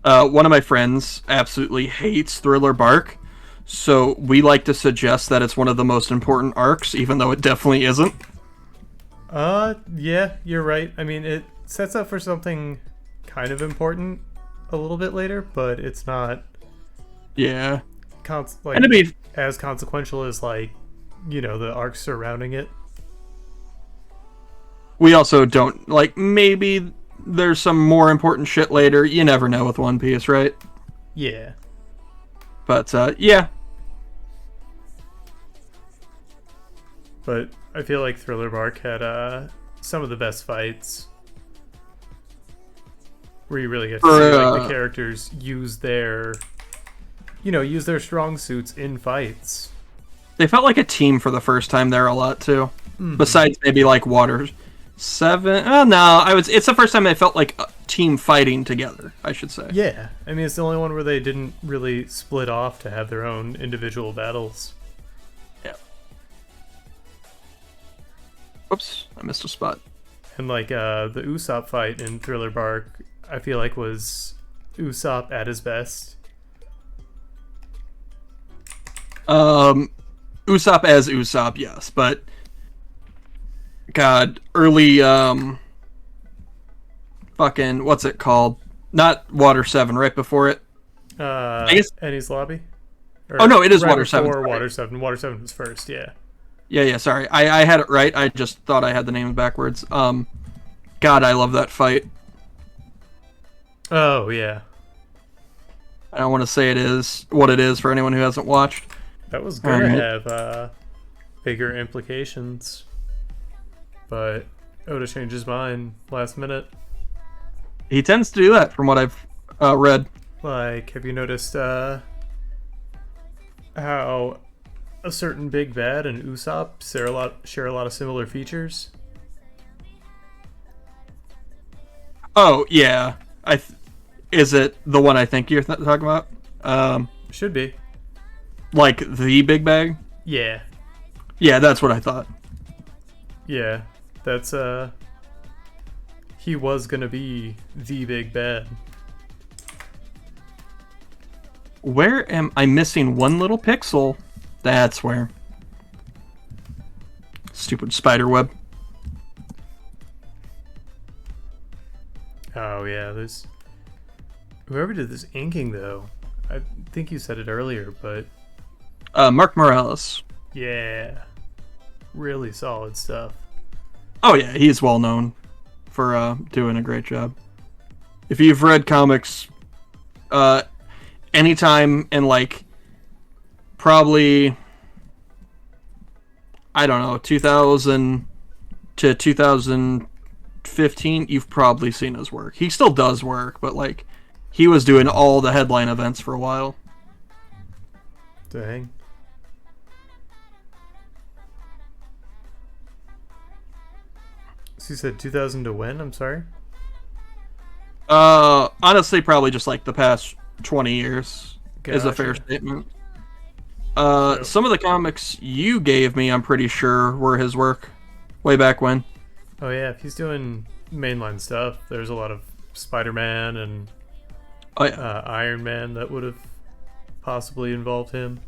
One of my friends absolutely hates Thriller Bark, so we like to suggest that it's one of the most important arcs, even though it definitely isn't. Yeah, you're right. I mean, it sets up for something kind of important a little bit later, but it's not... Yeah. Like, and to be as consequential as, like, you know, the arcs surrounding it. We also don't, like, maybe there's some more important shit later. You never know with One Piece, right? Yeah. But, yeah. But I feel like Thriller Bark had some of the best fights. Where you really get to see, like, the characters use their strong suits in fights. They felt like a team for the first time there a lot, too. Mm-hmm. Besides maybe, like, Water 7. Oh, no. It's the first time they felt like a team fighting together, I should say. Yeah. I mean, it's the only one where they didn't really split off to have their own individual battles. Yeah. Oops. I missed a spot. And, like, the Usopp fight in Thriller Bark, I feel like was Usopp at his best. Usopp as Usopp, yes, but God, early fucking, what's it called? Not Water 7, right before it. I guess. Annie's Lobby? Oh, no, it is right Water 7. before Sorry. Water 7. Water 7 was first, yeah. Yeah, sorry. I had it right. I just thought I had the name backwards. God, I love that fight. Oh, yeah. I don't want to say it is what it is for anyone who hasn't watched. That was going to have bigger implications. But Oda changed his mind last minute. He tends to do that from what I've read. Like, have you noticed how a certain big bad and Usopp share a lot of similar features? Oh, yeah. Is it the one I think you're talking about? Should be. Like the big bag? Yeah. Yeah, that's what I thought. Yeah. That's, he was gonna be the big bad. Where am I missing one little pixel? That's where. Stupid spider web. Oh, yeah, there's... Whoever did this inking, though, I think you said it earlier, but... Mark Morales. Yeah. Really solid stuff. Oh yeah, he's well known for doing a great job. If you've read comics, anytime in like probably I don't know 2000 to 2015, you've probably seen his work. He still does work, but like he was doing all the headline events for a while. Dang. So you said 2000 to when? I'm sorry? Honestly, probably just like the past 20 years is a fair Gotcha. statement. Some of the comics you gave me, I'm pretty sure, were his work way back when. Oh yeah, if he's doing mainline stuff, there's a lot of Spider-Man and Oh yeah. Iron Man that would have possibly involved him.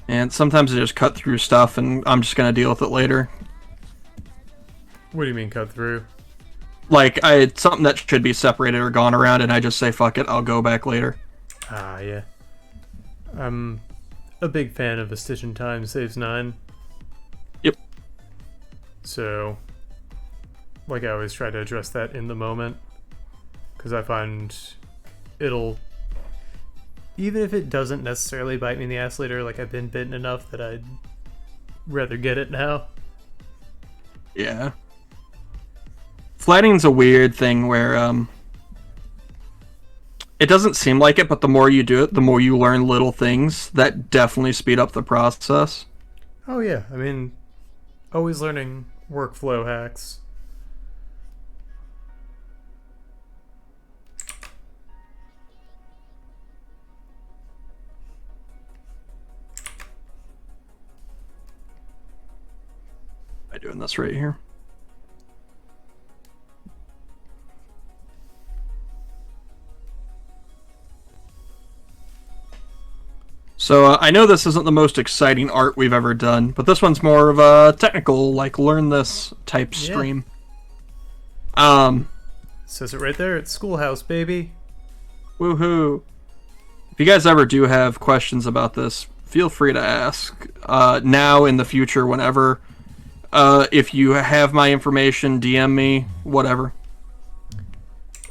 And sometimes I just cut through stuff and I'm just gonna deal with it later. What do you mean cut through? Like, it's something that should be separated or gone around, and I just say, fuck it, I'll go back later. Ah, yeah. I'm a big fan of A Stitch in Time Saves 9. Yep. So, like, I always try to address that in the moment. Because I find it'll... Even if it doesn't necessarily bite me in the ass later, like, I've been bitten enough that I'd rather get it now. Yeah. Flatting's a weird thing where, it doesn't seem like it, but the more you do it, the more you learn little things that definitely speed up the process. Oh, yeah. I mean, always learning workflow hacks. By doing this right here. So I know this isn't the most exciting art we've ever done, but this one's more of a technical, like, learn this type stream. Says it right there. It's Schoolhouse, baby. Woohoo. If you guys ever do have questions about this, feel free to ask. Now, in the future, whenever. If you have my information, DM me, whatever.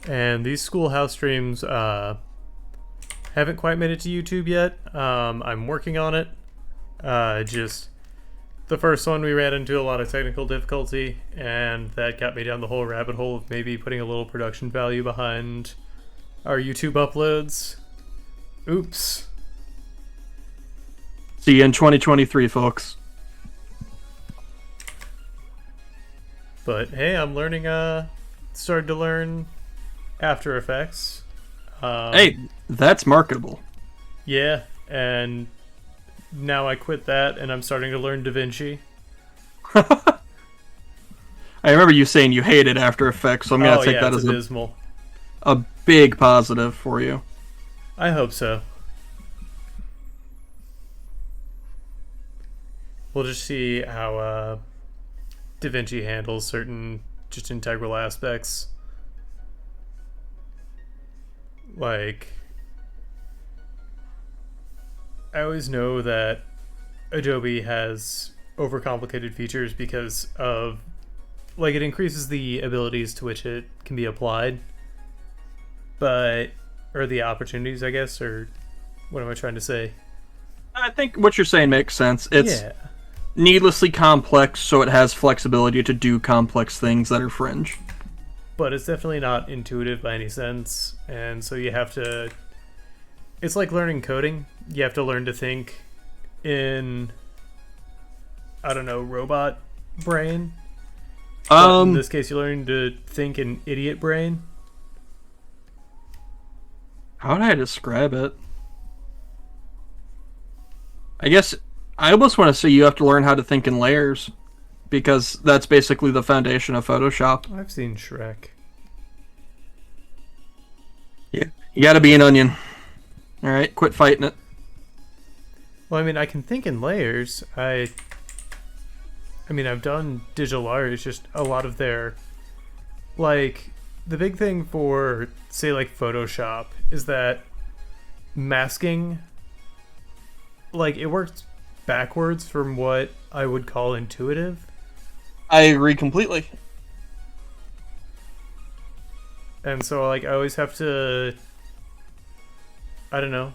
And these Schoolhouse streams haven't quite made it to YouTube yet. I'm working on it. Just the first one, we ran into a lot of technical difficulty, and that got me down the whole rabbit hole of maybe putting a little production value behind our YouTube uploads. Oops. See you in 2023, folks. But hey, I'm learning, started to learn After Effects. Hey, that's marketable. Yeah, and now I quit that, and I'm starting to learn DaVinci. I remember you saying you hated After Effects, so I'm going to take that it's as abysmal. a big positive for you. I hope so. We'll just see how DaVinci handles certain just integral aspects. Like, I always know that Adobe has overcomplicated features because of, like, it increases the abilities to which it can be applied, but, or the opportunities, I guess, or what am I trying to say? I think what you're saying makes sense. It's Yeah. needlessly complex, so it has flexibility to do complex things that are fringe. But it's definitely not intuitive by any sense, and so you have to, it's like learning coding. You have to learn to think in, I don't know, robot brain. But in this case, you learn to think in idiot brain. How would I describe it? I guess I almost want to say you have to learn how to think in layers, because that's basically the foundation of Photoshop. I've seen Shrek. Yeah, you got to be an onion. All right, quit fighting it. Well, I mean, I can think in layers. I mean, I've done digital art. It's just a lot of their, like, the big thing for, say, like Photoshop is that masking, like, it works backwards from what I would call intuitive. I agree completely. And so, like, I always have to, I don't know,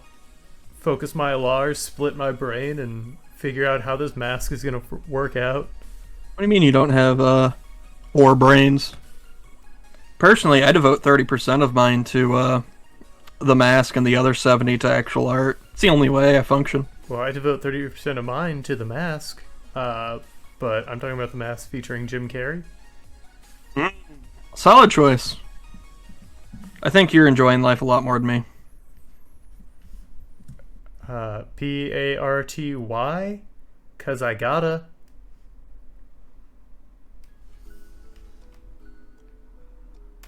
focus my LR, split my brain, and figure out how this mask is going to work out. What do you mean you don't have 4 brains? Personally, I devote 30% of mine to the mask and the other 70 to actual art. It's the only way I function. Well, I devote 30% of mine to the mask, but I'm talking about the mask featuring Jim Carrey. Solid choice. I think you're enjoying life a lot more than me. Party, 'cause I gotta.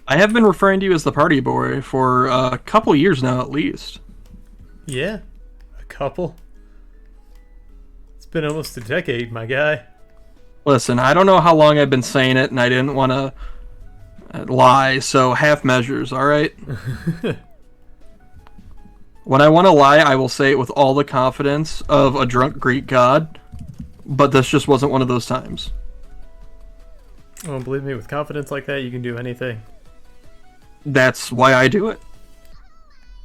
I have been referring to you as the party boy for a couple years now, at least. Yeah, a couple. It's been almost a decade, my guy. Listen, I don't know how long I've been saying it, and I didn't want to lie, so half measures, alright? When I want to lie, I will say it with all the confidence of a drunk Greek god, but this just wasn't one of those times. Oh, believe me, with confidence like that, you can do anything. That's why I do it.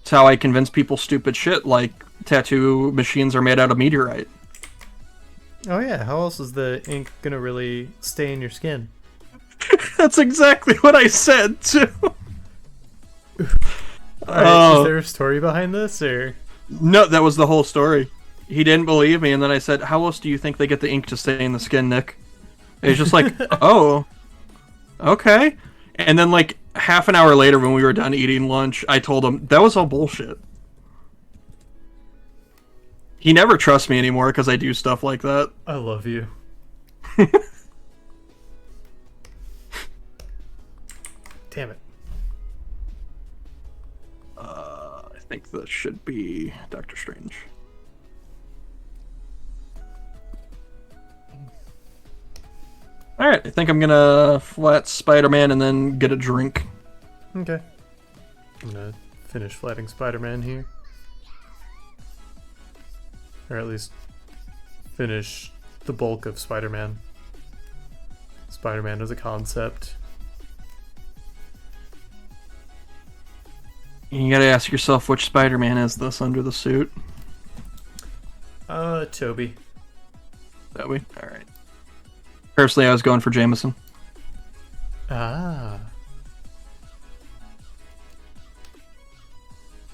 It's how I convince people stupid shit like tattoo machines are made out of meteorite. Oh yeah, how else is the ink gonna really stay in your skin? That's exactly what I said, too. Alright, is there a story behind this, or? No, that was the whole story. He didn't believe me, and then I said, how else do you think they get the ink to stay in the skin, Nick? And he's just like, oh, okay. And then, like, half an hour later when we were done eating lunch, I told him, that was all bullshit. He never trusts me anymore because I do stuff like that. I love you. Damn it. I think this should be Doctor Strange. Alright, I think I'm gonna flat Spider-Man and then get a drink. Okay. I'm gonna finish flatting Spider-Man here. Or at least finish the bulk of Spider-Man. Spider-Man as a concept. You gotta ask yourself which Spider-Man is this under the suit. Toby. That way? Alright. Personally, I was going for Jameson. Ah.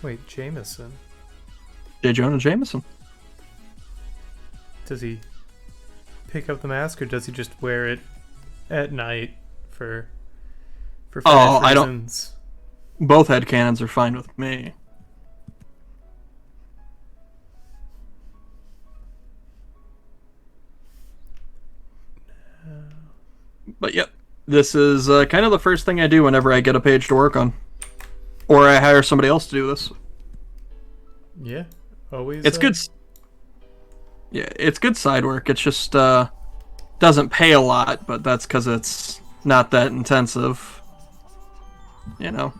Wait, Jameson. J. Jonah Jameson. Does he pick up the mask, or does he just wear it at night for fetish reasons? Both headcanons are fine with me. But yep, this is kind of the first thing I do whenever I get a page to work on. Or I hire somebody else to do this. Yeah, always. It's good. Yeah, it's good side work. It's just doesn't pay a lot, but that's because it's not that intensive. You know.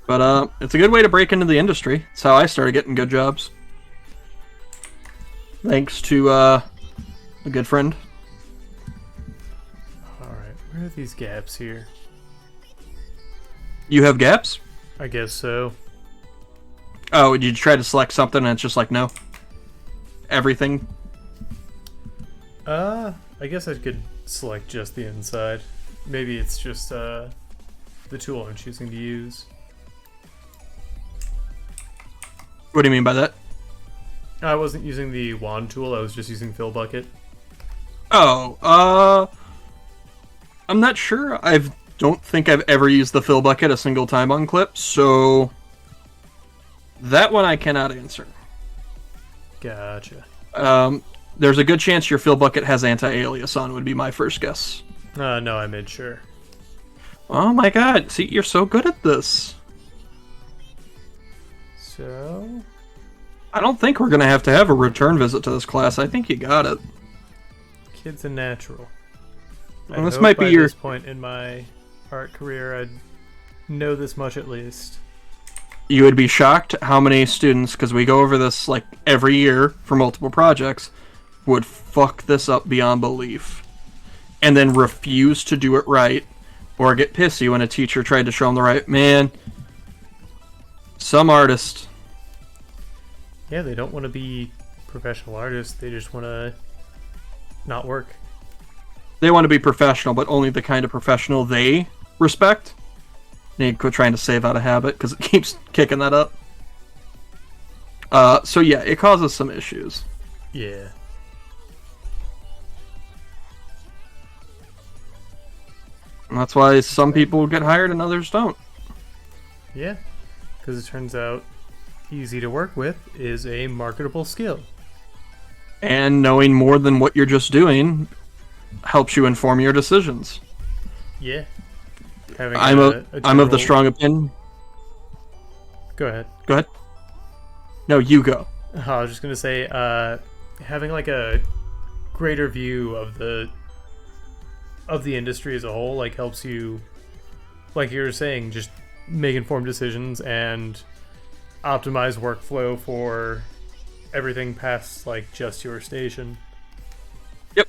But it's a good way to break into the industry. It's how I started getting good jobs. Thanks to a good friend. Alright, where are these gaps here? You have gaps? I guess so. Oh, did you try to select something and it's just like, no? Everything? I guess I could select just the inside. Maybe it's just the tool I'm choosing to use. What do you mean by that? I wasn't using the wand tool, I was just using fill bucket. Oh, I'm not sure. I don't think I've ever used the fill bucket a single time on clips, so that one I cannot answer. Gotcha. There's a good chance your fill bucket has anti-alias on, would be my first guess. No, I made sure. Oh my god, see, you're so good at this. So... I don't think we're going to have a return visit to this class. I think you got it. Kids and natural. Well, this might be by your... this point in my art career, I'd know this much at least. You would be shocked how many students, because we go over this like every year for multiple projects, would fuck this up beyond belief. And then refuse to do it right, or get pissy when a teacher tried to show them the right... Man, some artists... Yeah, they don't want to be professional artists, they just want to not work. They want to be professional, but only the kind of professional they respect. They quit trying to save out of habit, because it keeps kicking that up. So yeah, it causes some issues. Yeah. And that's why some people get hired and others don't. Yeah, because it turns out easy to work with is a marketable skill. And knowing more than what you're just doing helps you inform your decisions. Yeah. Having I'm of the strong opinion. Go ahead. Go ahead. No, you go. I was just gonna say, having like a greater view of the industry as a whole, like helps you, like you were saying, just make informed decisions and optimize workflow for everything past like just your station. Yep.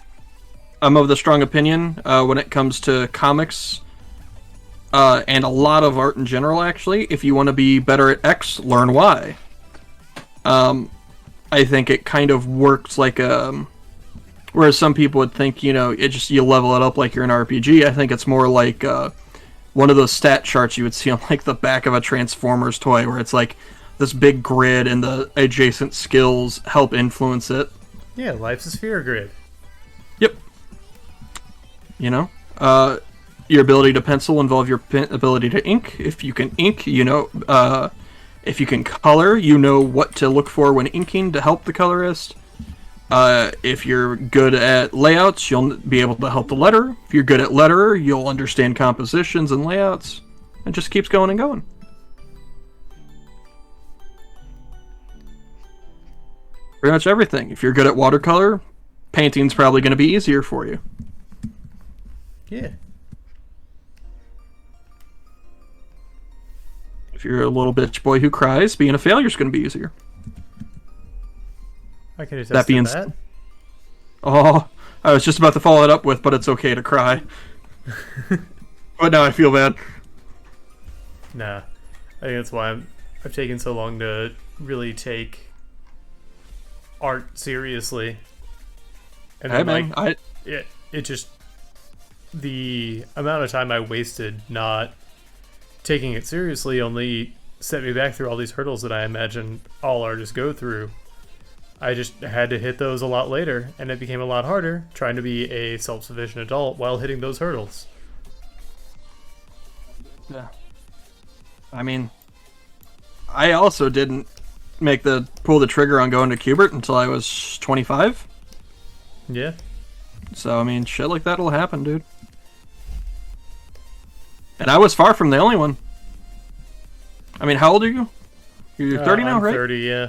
I'm of the strong opinion when it comes to comics and a lot of art in general, actually. If you want to be better at X, learn Y. I think it kind of works like whereas some people would think, you know, it just you level it up like you're an RPG. I think it's more like one of those stat charts you would see on like the back of a Transformers toy, where it's like this big grid and the adjacent skills help influence it. Yeah, life's a sphere grid. Yep. You know, your ability to pencil involve your ability to ink. If you can ink, you know, if you can color, you know what to look for when inking to help the colorist. If you're good at layouts, you'll be able to help the letterer. If you're good at letterer, you'll understand compositions and layouts. It just keeps going and going. Pretty much everything. If you're good at watercolor, painting's probably going to be easier for you. Yeah. If you're a little bitch boy who cries, being a failure is going to be easier. I can attest That being to that. Oh, I was just about to follow it up with, but it's okay to cry. But now I feel bad. Nah. I think that's why I've taken so long to really take art seriously. And Hey, then, man, like, it just... The amount of time I wasted not taking it seriously only set me back through all these hurdles that I imagine all artists go through. I just had to hit those a lot later, and it became a lot harder trying to be a self-sufficient adult while hitting those hurdles. Yeah. I mean, I also didn't pull the trigger on going to Qbert until I was 25. Yeah. So, I mean, shit like that'll happen, dude. And I was far from the only one. I mean, how old are you? You're 30 now, I'm right? 30, yeah.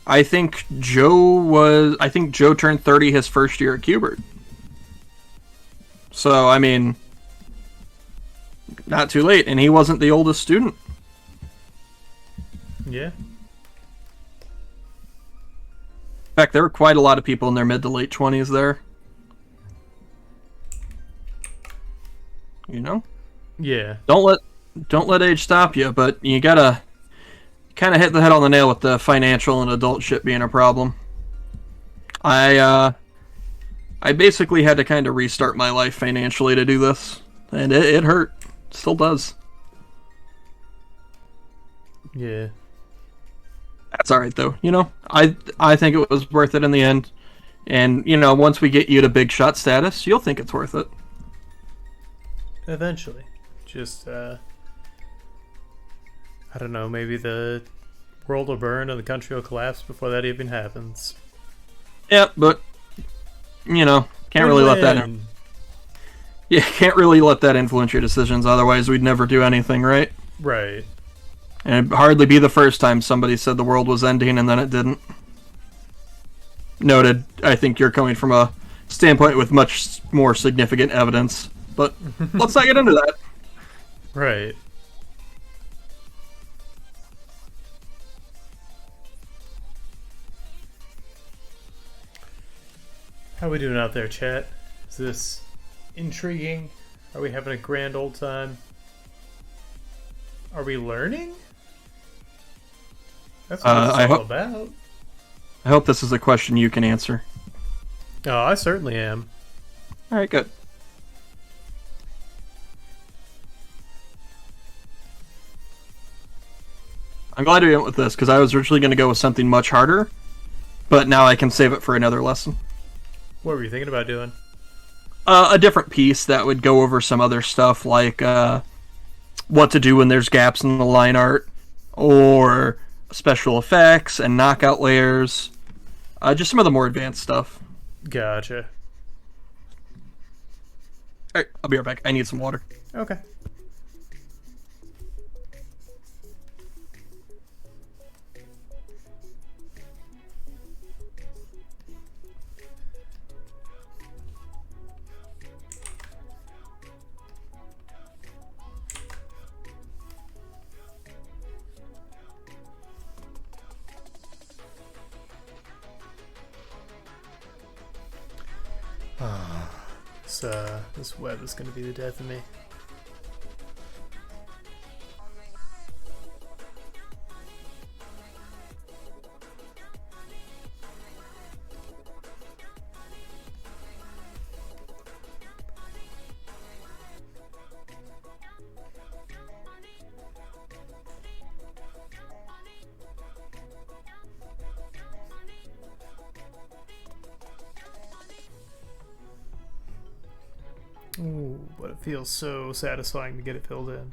I think Joe turned 30 his first year at Cubert. So, I mean, not too late. And he wasn't the oldest student. Yeah. In fact, there were quite a lot of people in their mid to late 20s there. You know? Yeah. Don't let age stop you, but you gotta kind of hit the head on the nail with the financial and adult shit being a problem. I basically had to kind of restart my life financially to do this, and it hurt. Still does. Yeah. That's all right though. You know, I think it was worth it in the end. And you know, once we get you to big shot status, you'll think it's worth it. Eventually. Just, I don't know, maybe the world will burn and the country will collapse before that even happens. Yeah, but, you know, can't really let that influence your decisions, otherwise we'd never do anything, right? Right. And it'd hardly be the first time somebody said the world was ending and then it didn't. Noted, I think you're coming from a standpoint with much more significant evidence, but let's not get into that. Right. How we doing out there, chat? Is this intriguing? Are we having a grand old time? Are we learning? That's what it's all about. I hope this is a question you can answer. Oh, I certainly am. Alright, good. I'm glad we went with this, because I was originally going to go with something much harder, but now I can save it for another lesson. What were you thinking about doing? A different piece that would go over some other stuff, like what to do when there's gaps in the line art, or special effects and knockout layers. Just some of the more advanced stuff. Gotcha. Alright, I'll be right back. I need some water. Okay. This web is going to be the death of me. Ooh, but it feels so satisfying to get it filled in.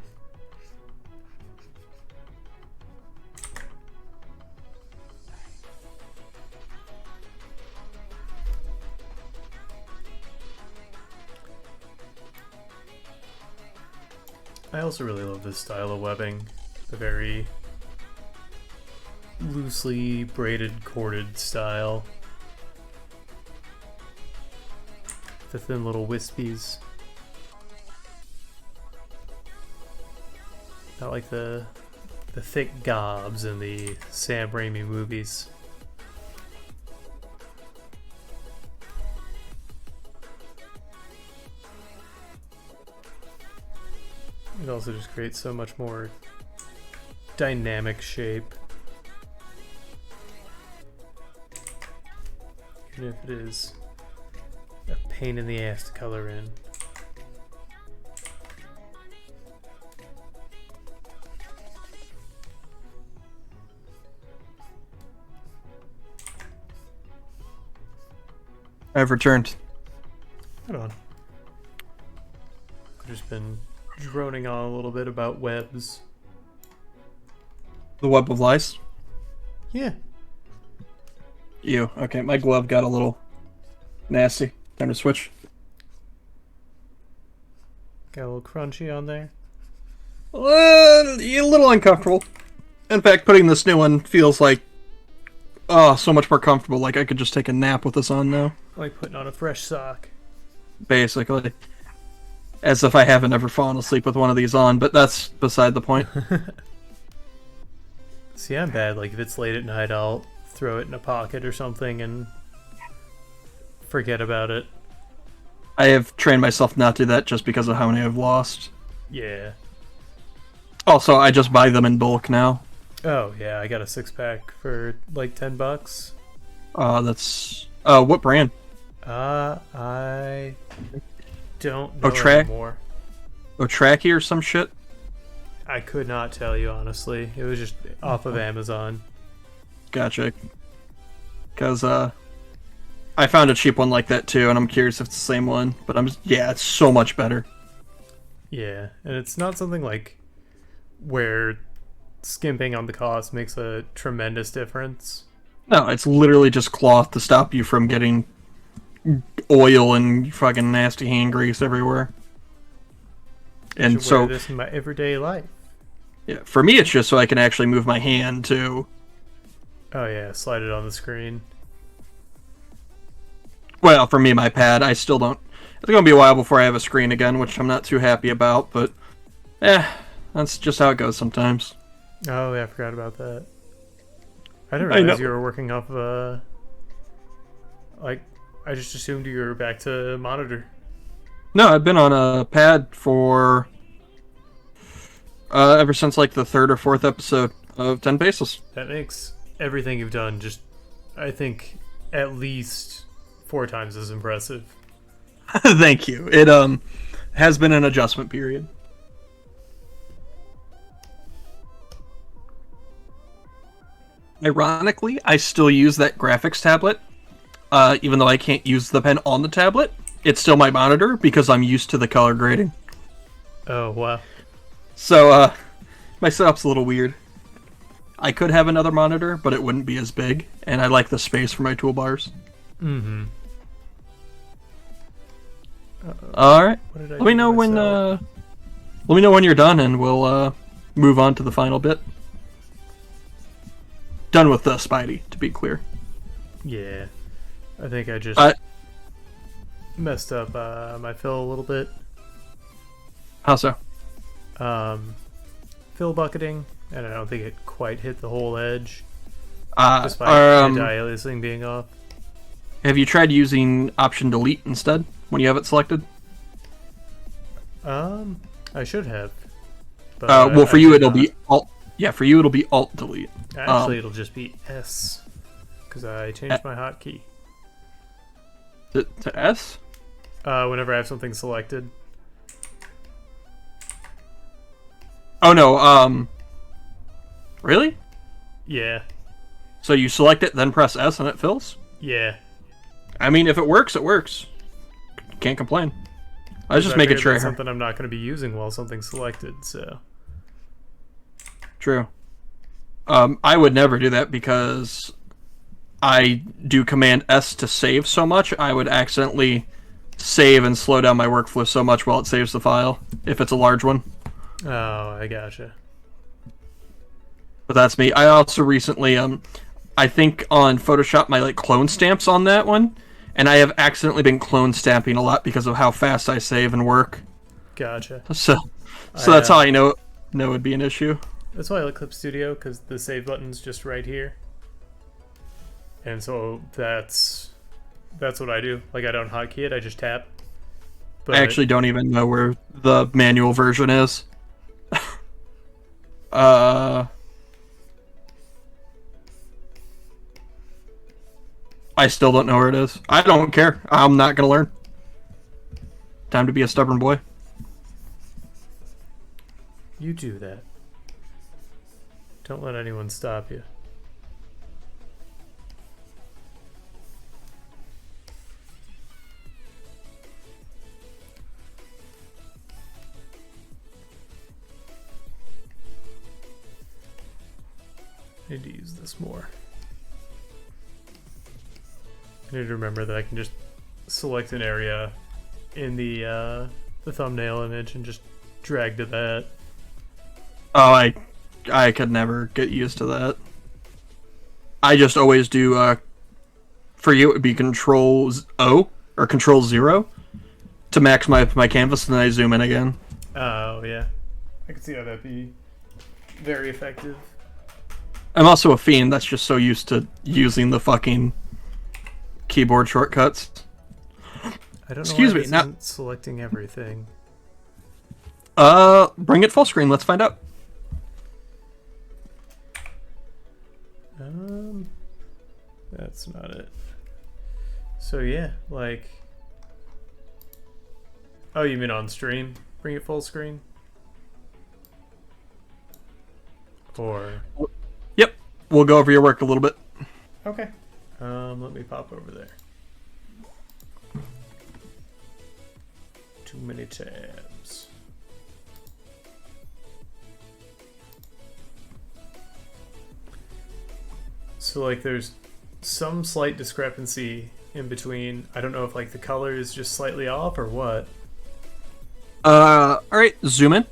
I also really love this style of webbing. The very loosely braided, corded style. The thin little wispies. Not like the thick gobs in the Sam Raimi movies. It also just creates so much more dynamic shape. Even if it is a pain in the ass to color in. I've returned. Hold on. I've just been droning on a little bit about webs. The web of lice? Yeah. Ew. Okay, my glove got a little nasty. Time to switch. Got a little crunchy on there. A little uncomfortable. In fact, putting this new one feels like Oh, so much more comfortable. Like I could just take a nap with this on now. Like putting on a fresh sock. Basically. As if I haven't ever fallen asleep with one of these on, but that's beside the point. See, I'm bad. Like, if it's late at night, I'll throw it in a pocket or something and forget about it. I have trained myself not to do that just because of how many I've lost. Yeah. Also, I just buy them in bulk now. Oh, yeah, I got a 6-pack for like $10. That's... what brand? I don't know Track? anymore. Otraki or some shit? I could not tell you, honestly. It was just off of Amazon. Gotcha. Because, I found a cheap one like that too, and I'm curious if it's the same one. But yeah, it's so much better. Yeah, and it's not something like where skimping on the cost makes a tremendous difference. No, it's literally just cloth to stop you from getting oil and fucking nasty hand grease everywhere. I should And so, wear this in my everyday life. yeah, for me, it's just so I can actually move my hand too. Oh yeah, slide it on the screen. Well, for me, my pad, I still don't. It's gonna be a while before I have a screen again, which I'm not too happy about. But, that's just how it goes sometimes. Oh yeah, I forgot about that. I didn't I realize know. you were working off of a... Like, I just assumed you were back to monitor. No, I've been on a pad for ever since like the third or fourth episode of 10 Pesos. That makes everything you've done just, I think, at least 4 times as impressive. Thank you. It has been an adjustment period. Ironically, I still use that graphics tablet, even though I can't use the pen on the tablet. It's still my monitor because I'm used to the color grading. Oh, wow. So, my setup's a little weird. I could have another monitor, but it wouldn't be as big, and I like the space for my toolbars. Mm-hmm. Alright. What did I Let me do know to when myself? let me know when you're done and we'll move on to the final bit. Done with the Spidey, to be clear. Yeah. I think I just messed up my fill a little bit. How so? Fill bucketing, and I don't think it quite hit the whole edge, despite have anti-aliasing being off. you tried using Option Delete instead when you have it selected? I should have. But Well, for I you did it'll not. be Alt. Yeah, for you it'll be Alt Delete. Actually, it'll just be S, because I changed my hotkey. To S? Whenever I have something selected. Oh no. Really? Yeah. So you select it, then press S, and it fills? Yeah. I mean, if it works, it works. Can't complain. I was just making figured sure. that's something I'm not going to be using while something's selected, so. True. I would never do that because I do Command S to save so much, I would accidentally save and slow down my workflow so much while it saves the file, if it's a large one. Oh, I gotcha. But that's me. I also recently, I think on Photoshop my clone stamps on that one, and I have accidentally been clone stamping a lot because of how fast I save and work. Gotcha. So that's how I know it would be an issue. That's why I like Clip Studio, because the save button's just right here. And so that's what I do. Like, I don't hotkey it, I just tap. But I actually don't even know where the manual version is. I still don't know where it is. I don't care. I'm not gonna learn. Time to be a stubborn boy. you do that. Don't let anyone stop you. I need to use this more. I need to remember that I can just select an area in the thumbnail image and just drag to that. Oh, I could never get used to that. I just always do, for you it would be Control O or Control 0 to max my canvas, and then I zoom in again. Oh, yeah. I can see how that'd be very effective. I'm also a fiend that's just so used to using the fucking keyboard shortcuts. I don't know Excuse why me, this now- isn't selecting everything. Bring it full screen, let's find out. That's not it. So yeah, like... Oh, you mean on stream? Bring it full screen? Or... Yep, we'll go over your work a little bit. Okay. Let me pop over there. Too many tabs. So like there's some slight discrepancy in between. I don't know if like the color is just slightly off or what. Alright, zoom in.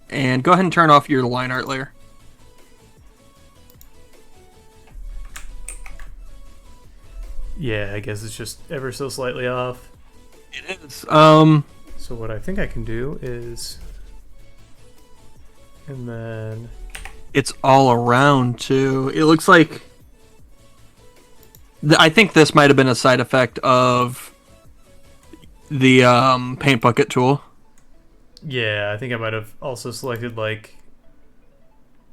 And go ahead and turn off your line art layer. Yeah, I guess it's just ever so slightly off. It is. So what I think I can do is... And then... It's all around, too. It looks like... I think this might have been a side effect of the paint bucket tool. Yeah, I think I might have also selected like...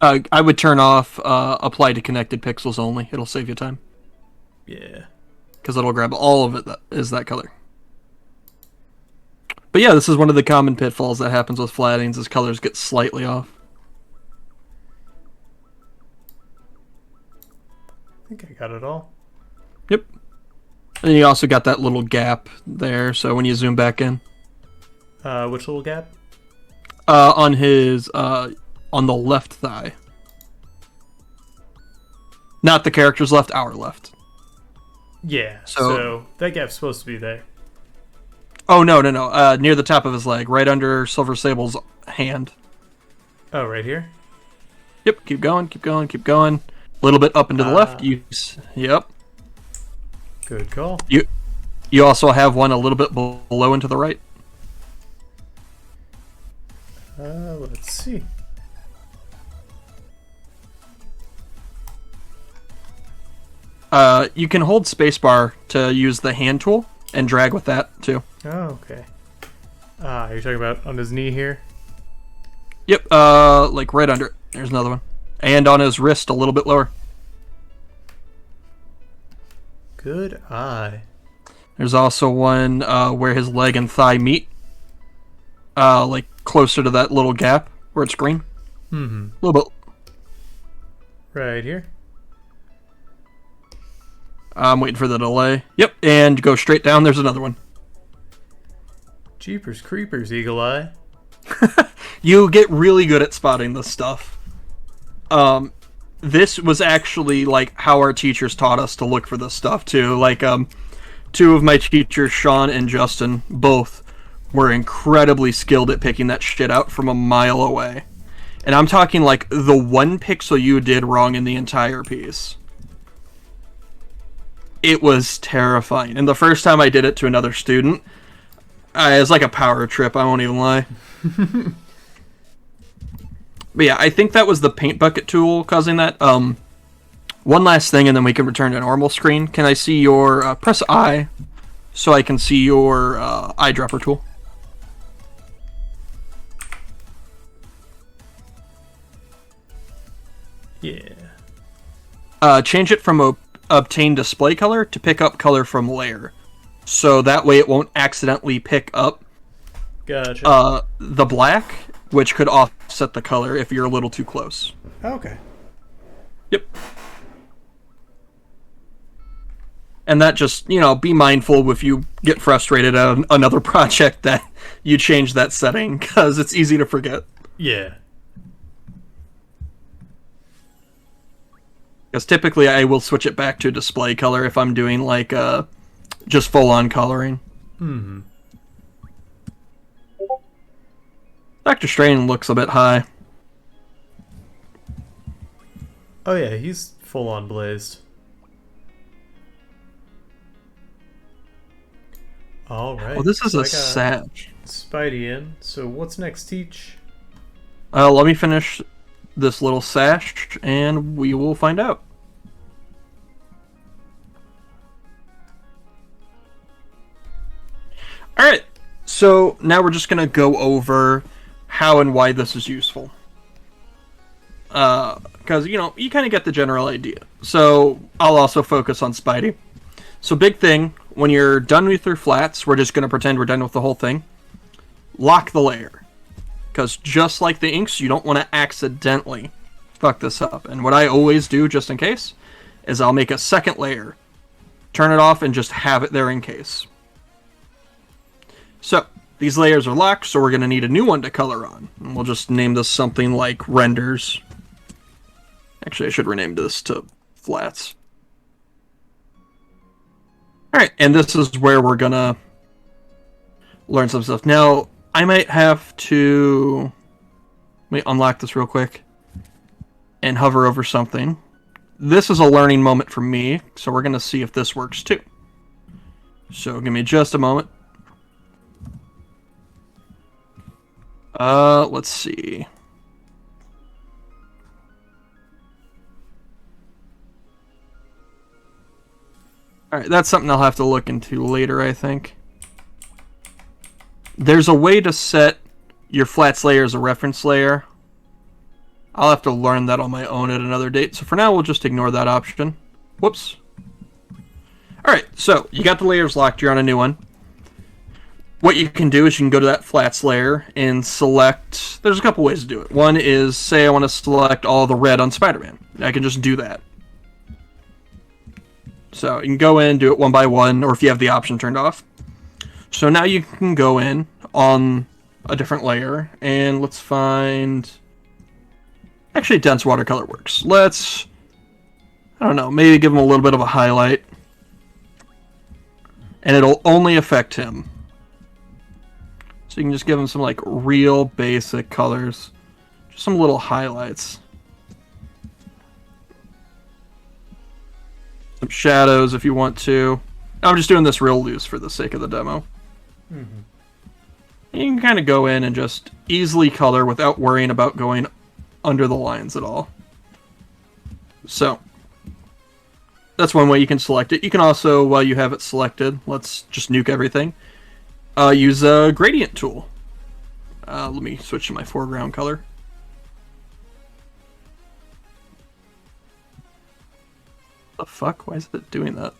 I would turn off apply to connected pixels only. It'll save you time. Yeah. Because it'll grab all of it that is that color. But yeah, this is one of the common pitfalls that happens with flattings, is colors get slightly off. I think I got it all. Yep. And you also got that little gap there, so when you zoom back in. Which little gap? On his, on the left thigh. Not the character's left, our left. Yeah, So- so that gap's supposed to be there. Oh, no. Near the top of his leg, right under Silver Sable's hand. Oh, right here? Yep, keep going. A little bit up and to the left. Yep. Good call. You also have one a little bit below and to the right. Let's see. You can hold spacebar to use the hand tool and drag with that too. Oh, okay. You're talking about on his knee here? Yep, like right under it. There's another one. And on his wrist a little bit lower. Good eye. There's also one where his leg and thigh meet. Like closer to that little gap where it's green. Mm-hmm. A little bit. Right here? I'm waiting for the delay. Yep, and go straight down. There's another one. Jeepers creepers, Eagle Eye. You get really good at spotting this stuff. This was actually like how our teachers taught us to look for this stuff too. Like, two of my teachers, Sean and Justin, both were incredibly skilled at picking that shit out from a mile away. And I'm talking like the one pixel you did wrong in the entire piece. It was terrifying. And the first time I did it to another student, it was like a power trip, I won't even lie. But yeah, I think that was the paint bucket tool causing that. One last thing, and then we can return to normal screen. Can I see your... press I, so I can see your eyedropper tool. Yeah. Change it from obtain display color to pick up color from layer. So that way it won't accidentally pick up Gotcha. the black, which could offset the color if you're a little too close. Okay. Yep. And that just, be mindful if you get frustrated at another project that you change that setting, because it's easy to forget. Yeah. Because typically I will switch it back to display color if I'm doing like just full-on coloring. Mm-hmm. Dr. Strain looks a bit high. Oh yeah, he's full on blazed. All Well, right. this is So a I got Sag. Spidey in. So what's next, Teach? Let me finish this little sash, and we will find out. Alright, so now we're just going to go over how and why this is useful. Because, you kind of get the general idea. So I'll also focus on Spidey. So big thing, when you're done with your flats, we're just going to pretend we're done with the whole thing. Lock the layer. Because just like the inks, you don't want to accidentally fuck this up. And what I always do, just in case, is I'll make a second layer, turn it off, and just have it there in case. So, these layers are locked, so we're going to need a new one to color on. And we'll just name this something like renders. Actually, I should rename this to flats. Alright, and this is where we're going to learn some stuff. Now, I might have to... Let me unlock this real quick. And hover over something. This is a learning moment for me, so we're going to see if this works too. So, give me just a moment. Let's see. Alright, that's something I'll have to look into later, I think. There's a way to set your flats layer as a reference layer. I'll have to learn that on my own at another date, so for now we'll just ignore that option. Whoops. Alright, so you got the layers locked, you're on a new one. What you can do is you can go to that flats layer and select... There's a couple ways to do it. One is, say I want to select all the red on Spider-Man. I can just do that. So you can go in, do it one by one, or if you have the option turned off. So now you can go in on a different layer, and let's find... Actually, dense watercolor works. Let's... I don't know, maybe give him a little bit of a highlight. And it'll only affect him. So you can just give them some like real basic colors. Just some little highlights. Some shadows if you want to. I'm just doing this real loose for the sake of the demo. Mm-hmm. You can kind of go in and just easily color without worrying about going under the lines at all. So that's one way you can select it. You can also, while you have it selected, let's just nuke everything. Use a gradient tool. Let me switch to my foreground color. The fuck? Why is it doing that?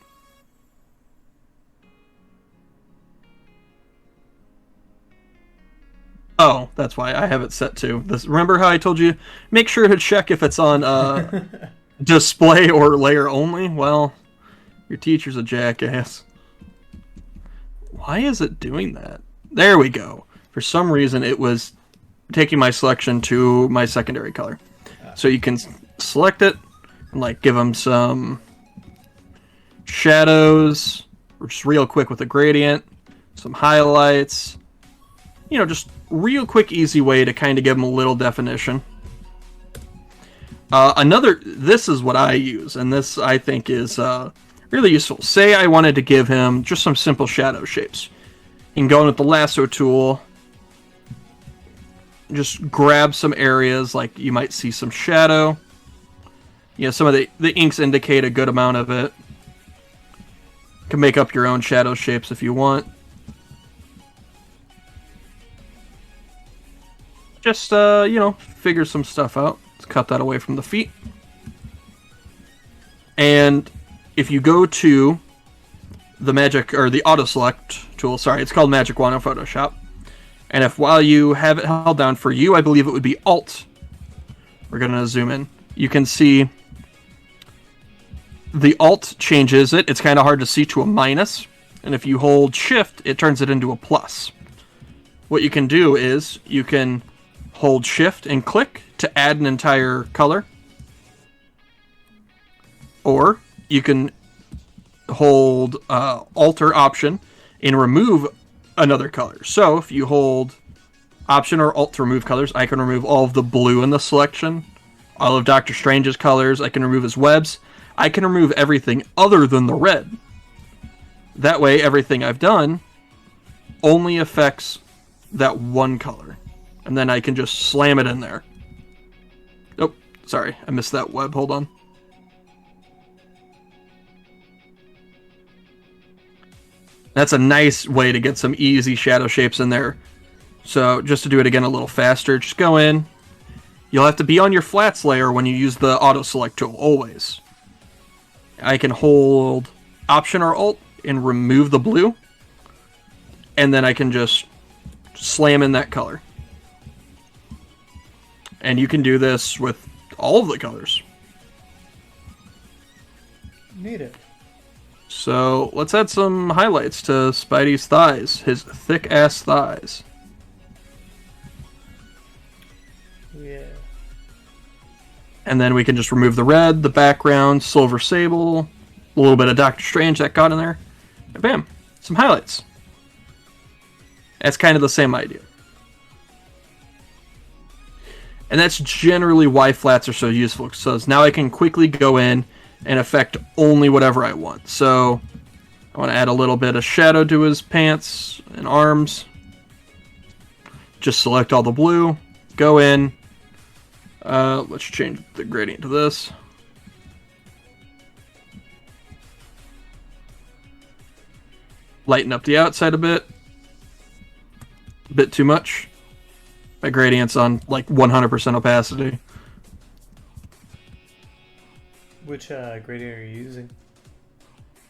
Oh, that's why I have it set to this. Remember how I told you make sure to check if it's on display or layer only? Well, your teacher's a jackass. Why is it doing that? There we go. For some reason, it was taking my selection to my secondary color. So you can select it and like give them some shadows, or just real quick with a gradient, some highlights. You know, just real quick, easy way to kind of give them a little definition. This is what I use, and this I think is really useful. Say I wanted to give him just some simple shadow shapes. You can go in with the lasso tool, just grab some areas, like you might see some shadow. You know, some of the inks indicate a good amount of it. You can make up your own shadow shapes if you want. Just, figure some stuff out. Let's cut that away from the feet. And if you go to the magic, or the auto select tool, sorry, it's called Magic Wand in Photoshop. And if while you have it held down for you, I believe it would be Alt. We're going to zoom in. You can see the Alt changes it. It's kind of hard to see to a minus. And if you hold Shift, it turns it into a plus. What you can do is you can hold Shift and click to add an entire color. Or you can hold Alter Option and remove another color. So if you hold Option or Alt to remove colors, I can remove all of the blue in the selection all of Doctor Strange's colors. I can remove his webs. I can remove everything other than the red. That way, everything I've done only affects that one color. And then I can just slam it in there. Oh, sorry, I missed that web. Hold on. That's a nice way to get some easy shadow shapes in there. So just to do it again a little faster, just go in. You'll have to be on your flats layer when you use the auto select tool, always. I can hold Option or Alt and remove the blue. And then I can just slam in that color. And you can do this with all of the colors. Need it. So let's add some highlights to Spidey's thighs, his thick ass thighs. Yeah. And then we can just remove the red, the background, Silver Sable, a little bit of Doctor Strange that got in there. And bam, some highlights. That's kind of the same idea. And that's generally why flats are so useful. So now I can quickly go in and affect only whatever I want. So I want to add a little bit of shadow to his pants and arms. Just select all the blue, go in. Let's change the gradient to this. Lighten up the outside a bit too much. My gradient's on like 100% opacity. Which gradient are you using?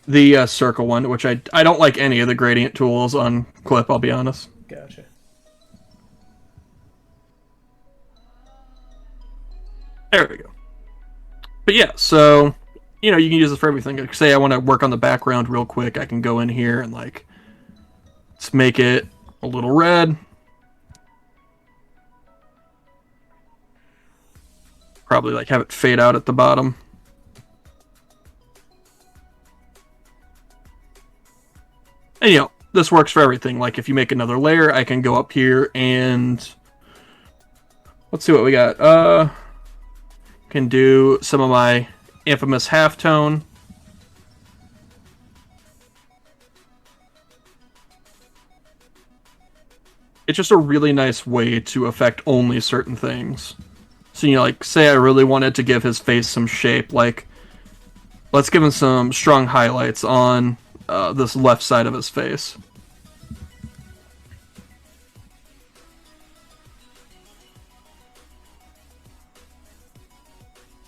The circle one, which I don't like any of the gradient tools on Clip, I'll be honest. Gotcha. There we go. But yeah, so, you know, you can use this for everything. Like, say I want to work on the background real quick, I can go in here and, like, let's make it a little red. Probably, like, have it fade out at the bottom. And, you know, this works for everything. Like, if you make another layer, I can go up here and... Let's see what we got. Can do some of my infamous halftone. It's just a really nice way to affect only certain things. So, you know, like, say I really wanted to give his face some shape, like, let's give him some strong highlights on this left side of his face.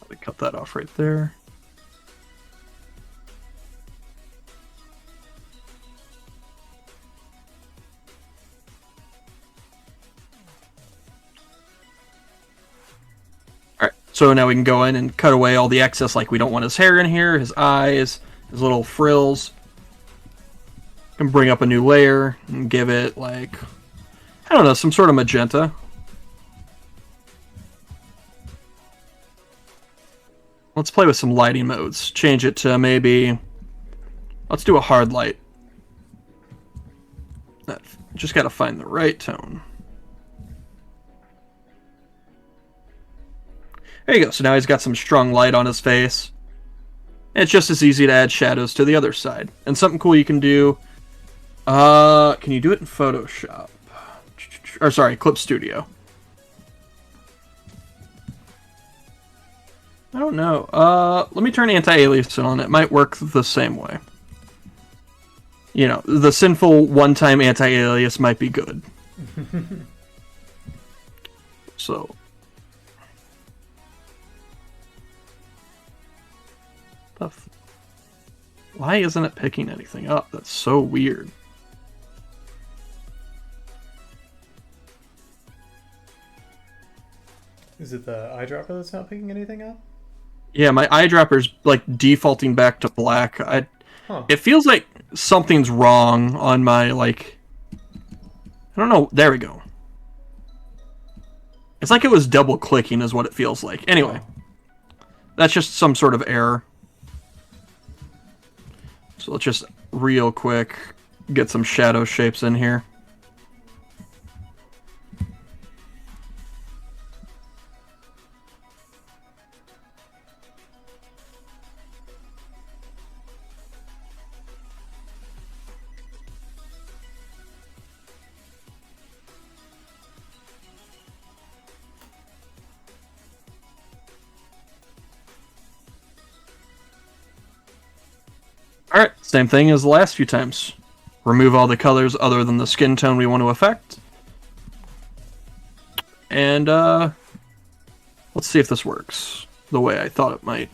Let me cut that off right there. Alright, so now we can go in and cut away all the excess, like we don't want his hair in here, his eyes, his little frills. Can bring up a new layer and give it, like, I don't know, some sort of magenta. Let's play with some lighting modes. Change it to maybe, let's do a hard light. Just gotta find the right tone. There you go. So now he's got some strong light on his face. And it's just as easy to add shadows to the other side. And something cool you can do. Can you do it in Photoshop? Or sorry, Clip Studio. I don't know. Let me turn anti-aliasing on. It might work the same way. You know, the sinful one-time anti-alias might be good. So. Why isn't it picking anything up? That's so weird. Is it the eyedropper that's not picking anything up? Yeah, my eyedropper's like defaulting back to black. It feels like something's wrong on my, like, I don't know. There we go. It's like it was double clicking is what it feels like. Anyway, that's just some sort of error. So let's just real quick get some shadow shapes in here. Alright, same thing as the last few times. Remove all the colors other than the skin tone we want to affect. And, let's see if this works the way I thought it might.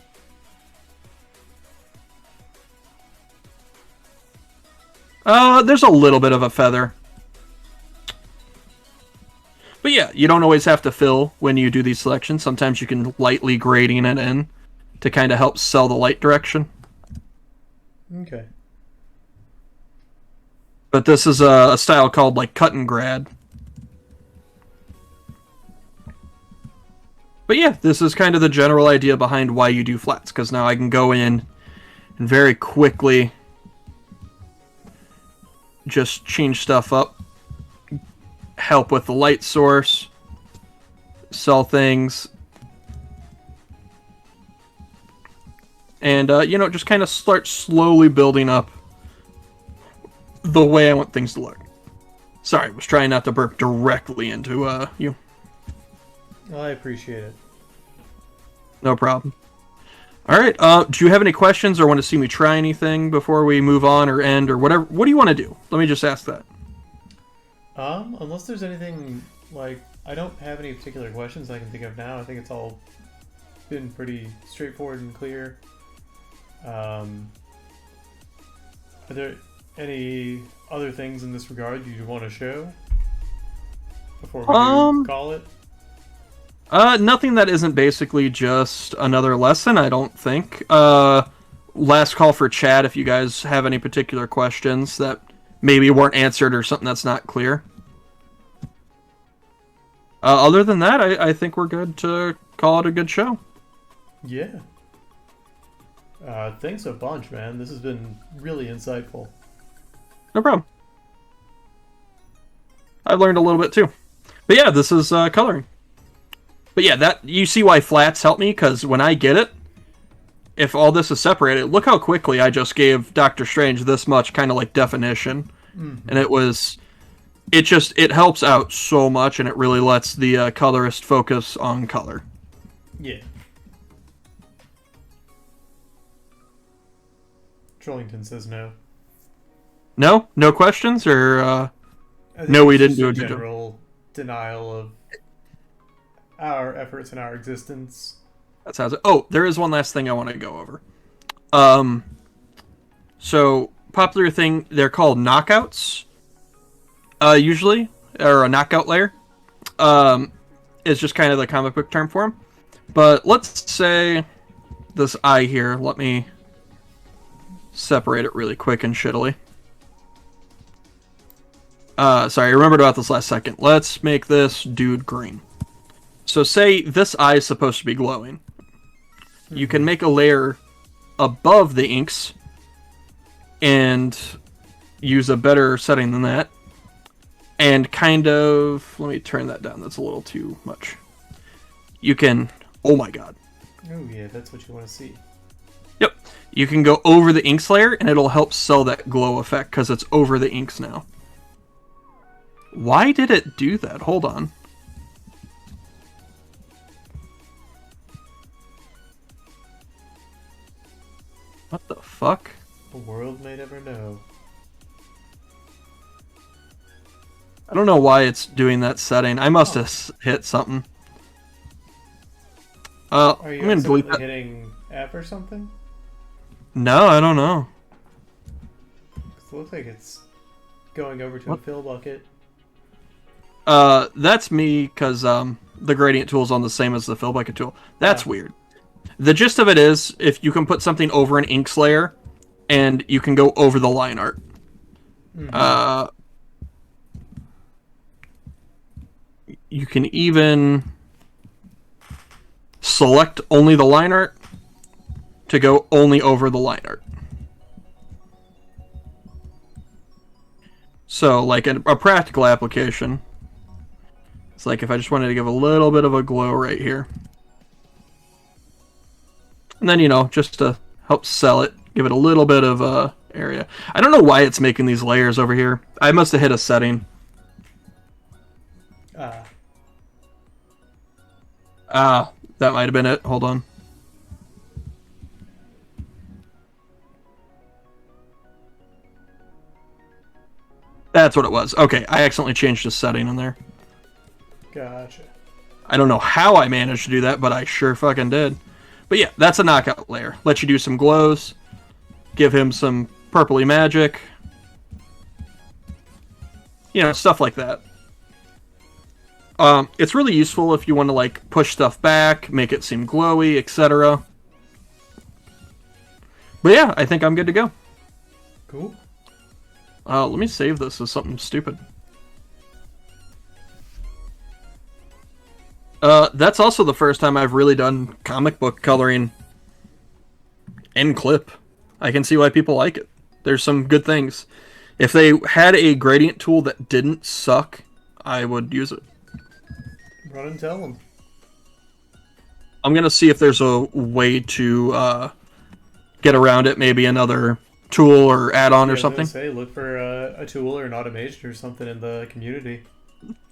There's a little bit of a feather. But yeah, you don't always have to fill when you do these selections. Sometimes you can lightly gradient it in to kind of help sell the light direction. Okay. But this is a style called like cut and grad. But yeah, this is kind of the general idea behind why you do flats, because now I can go in and very quickly just change stuff up, help with the light source, sell things, and just kind of start slowly building up the way I want things to look. Sorry, I was trying not to burp directly into you. Well, I appreciate it. No problem. Alright, do you have any questions or want to see me try anything before we move on or end or whatever? What do you want to do? Let me just ask that. Unless there's anything, like, I don't have any particular questions I can think of now. I think it's all been pretty straightforward and clear. Are there any other things in this regard you want to show before we call it? Nothing that isn't basically just another lesson, I don't think. Last call for chat if you guys have any particular questions that maybe weren't answered or something that's not clear. Other than that, I think we're good to call it a good show. Yeah. Thanks a bunch, man. This has been really insightful. No problem. I've learned a little bit too. But yeah, this is coloring. But yeah, that you see why flats help me, because when I get it, if all this is separated, look how quickly I just gave Doctor Strange this much kind of like definition. Mm-hmm. And it helps out so much, and it really lets the colorist focus on color. Yeah. Trollington says no. No? No questions? Or, no, we didn't do a good job? General denial of our efforts and our existence. That sounds... Oh, there is one last thing I want to go over. So, popular thing, they're called knockouts. Usually, or a knockout layer. Is just kind of the comic book term for them. But let's say this eye here, let me separate it really quick and shittily. Sorry, I remembered about this last second. Let's make this dude green. So say this eye is supposed to be glowing. Mm-hmm. You can make a layer above the inks and use a better setting than that. And kind of... Let me turn that down. That's a little too much. You can... Oh my god. Oh yeah, that's what you want to see. Yep. You can go over the inks layer and it'll help sell that glow effect because it's over the inks now. Why did it do that? Hold on. What the fuck? The world may never know. I don't know why it's doing that setting. I must have hit something. Are you I'm gonna delete that. Hitting F or something? No, I don't know. It looks like it's going over to a fill bucket. That's me, because the gradient tool is on the same as the fill bucket tool. That's weird. The gist of it is, if you can put something over an inks layer, and you can go over the line art. Mm-hmm. You can even select only the line art to go only over the line art. So, like a practical application, it's like if I just wanted to give a little bit of a glow right here. And then, just to help sell it, give it a little bit of area. I don't know why it's making these layers over here. I must have hit a setting. That might have been it. Hold on. That's what it was. Okay, I accidentally changed the setting in there. Gotcha. I don't know how I managed to do that, but I sure fucking did. But yeah, that's a knockout layer. Let you do some glows. Give him some purpley magic. You know, stuff like that. It's really useful if you want to, like, push stuff back, make it seem glowy, etc. But yeah, I think I'm good to go. Cool. Let me save this as something stupid. That's also the first time I've really done comic book coloring in clip. I can see why people like it. There's some good things. If they had a gradient tool that didn't suck, I would use it. Run and tell them. I'm going to see if there's a way to get around it. Maybe another tool or add-on or something. Say, look for a tool or an automation or something in the community.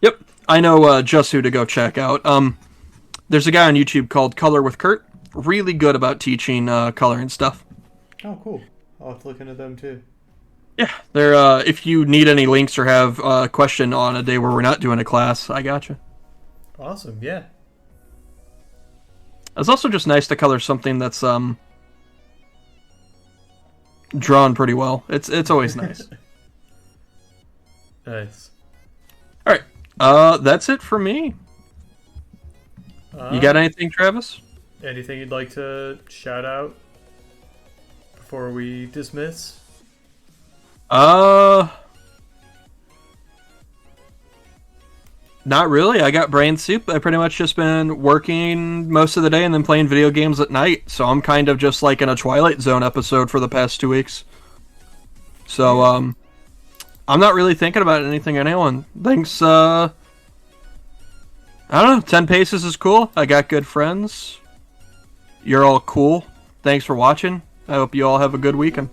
Yep. I know just who to go check out. There's a guy on YouTube called Color with Kurt. Really good about teaching color and stuff. Oh, cool. I'll have to look into them too. Yeah, they're if you need any links or have a question on a day where we're not doing a class, I gotcha. Awesome, yeah. It's also just nice to color something that's drawn pretty well. It's always nice. Nice. All right, that's it for me. You got anything, Travis? Anything you'd like to shout out before we dismiss? Not really. I got brain soup. I pretty much just been working most of the day and then playing video games at night. So I'm kind of just like in a Twilight Zone episode for the past 2 weeks. So, I'm not really thinking about anything or anyone. Thanks, I don't know. 10 Paces is cool. I got good friends. You're all cool. Thanks for watching. I hope you all have a good weekend.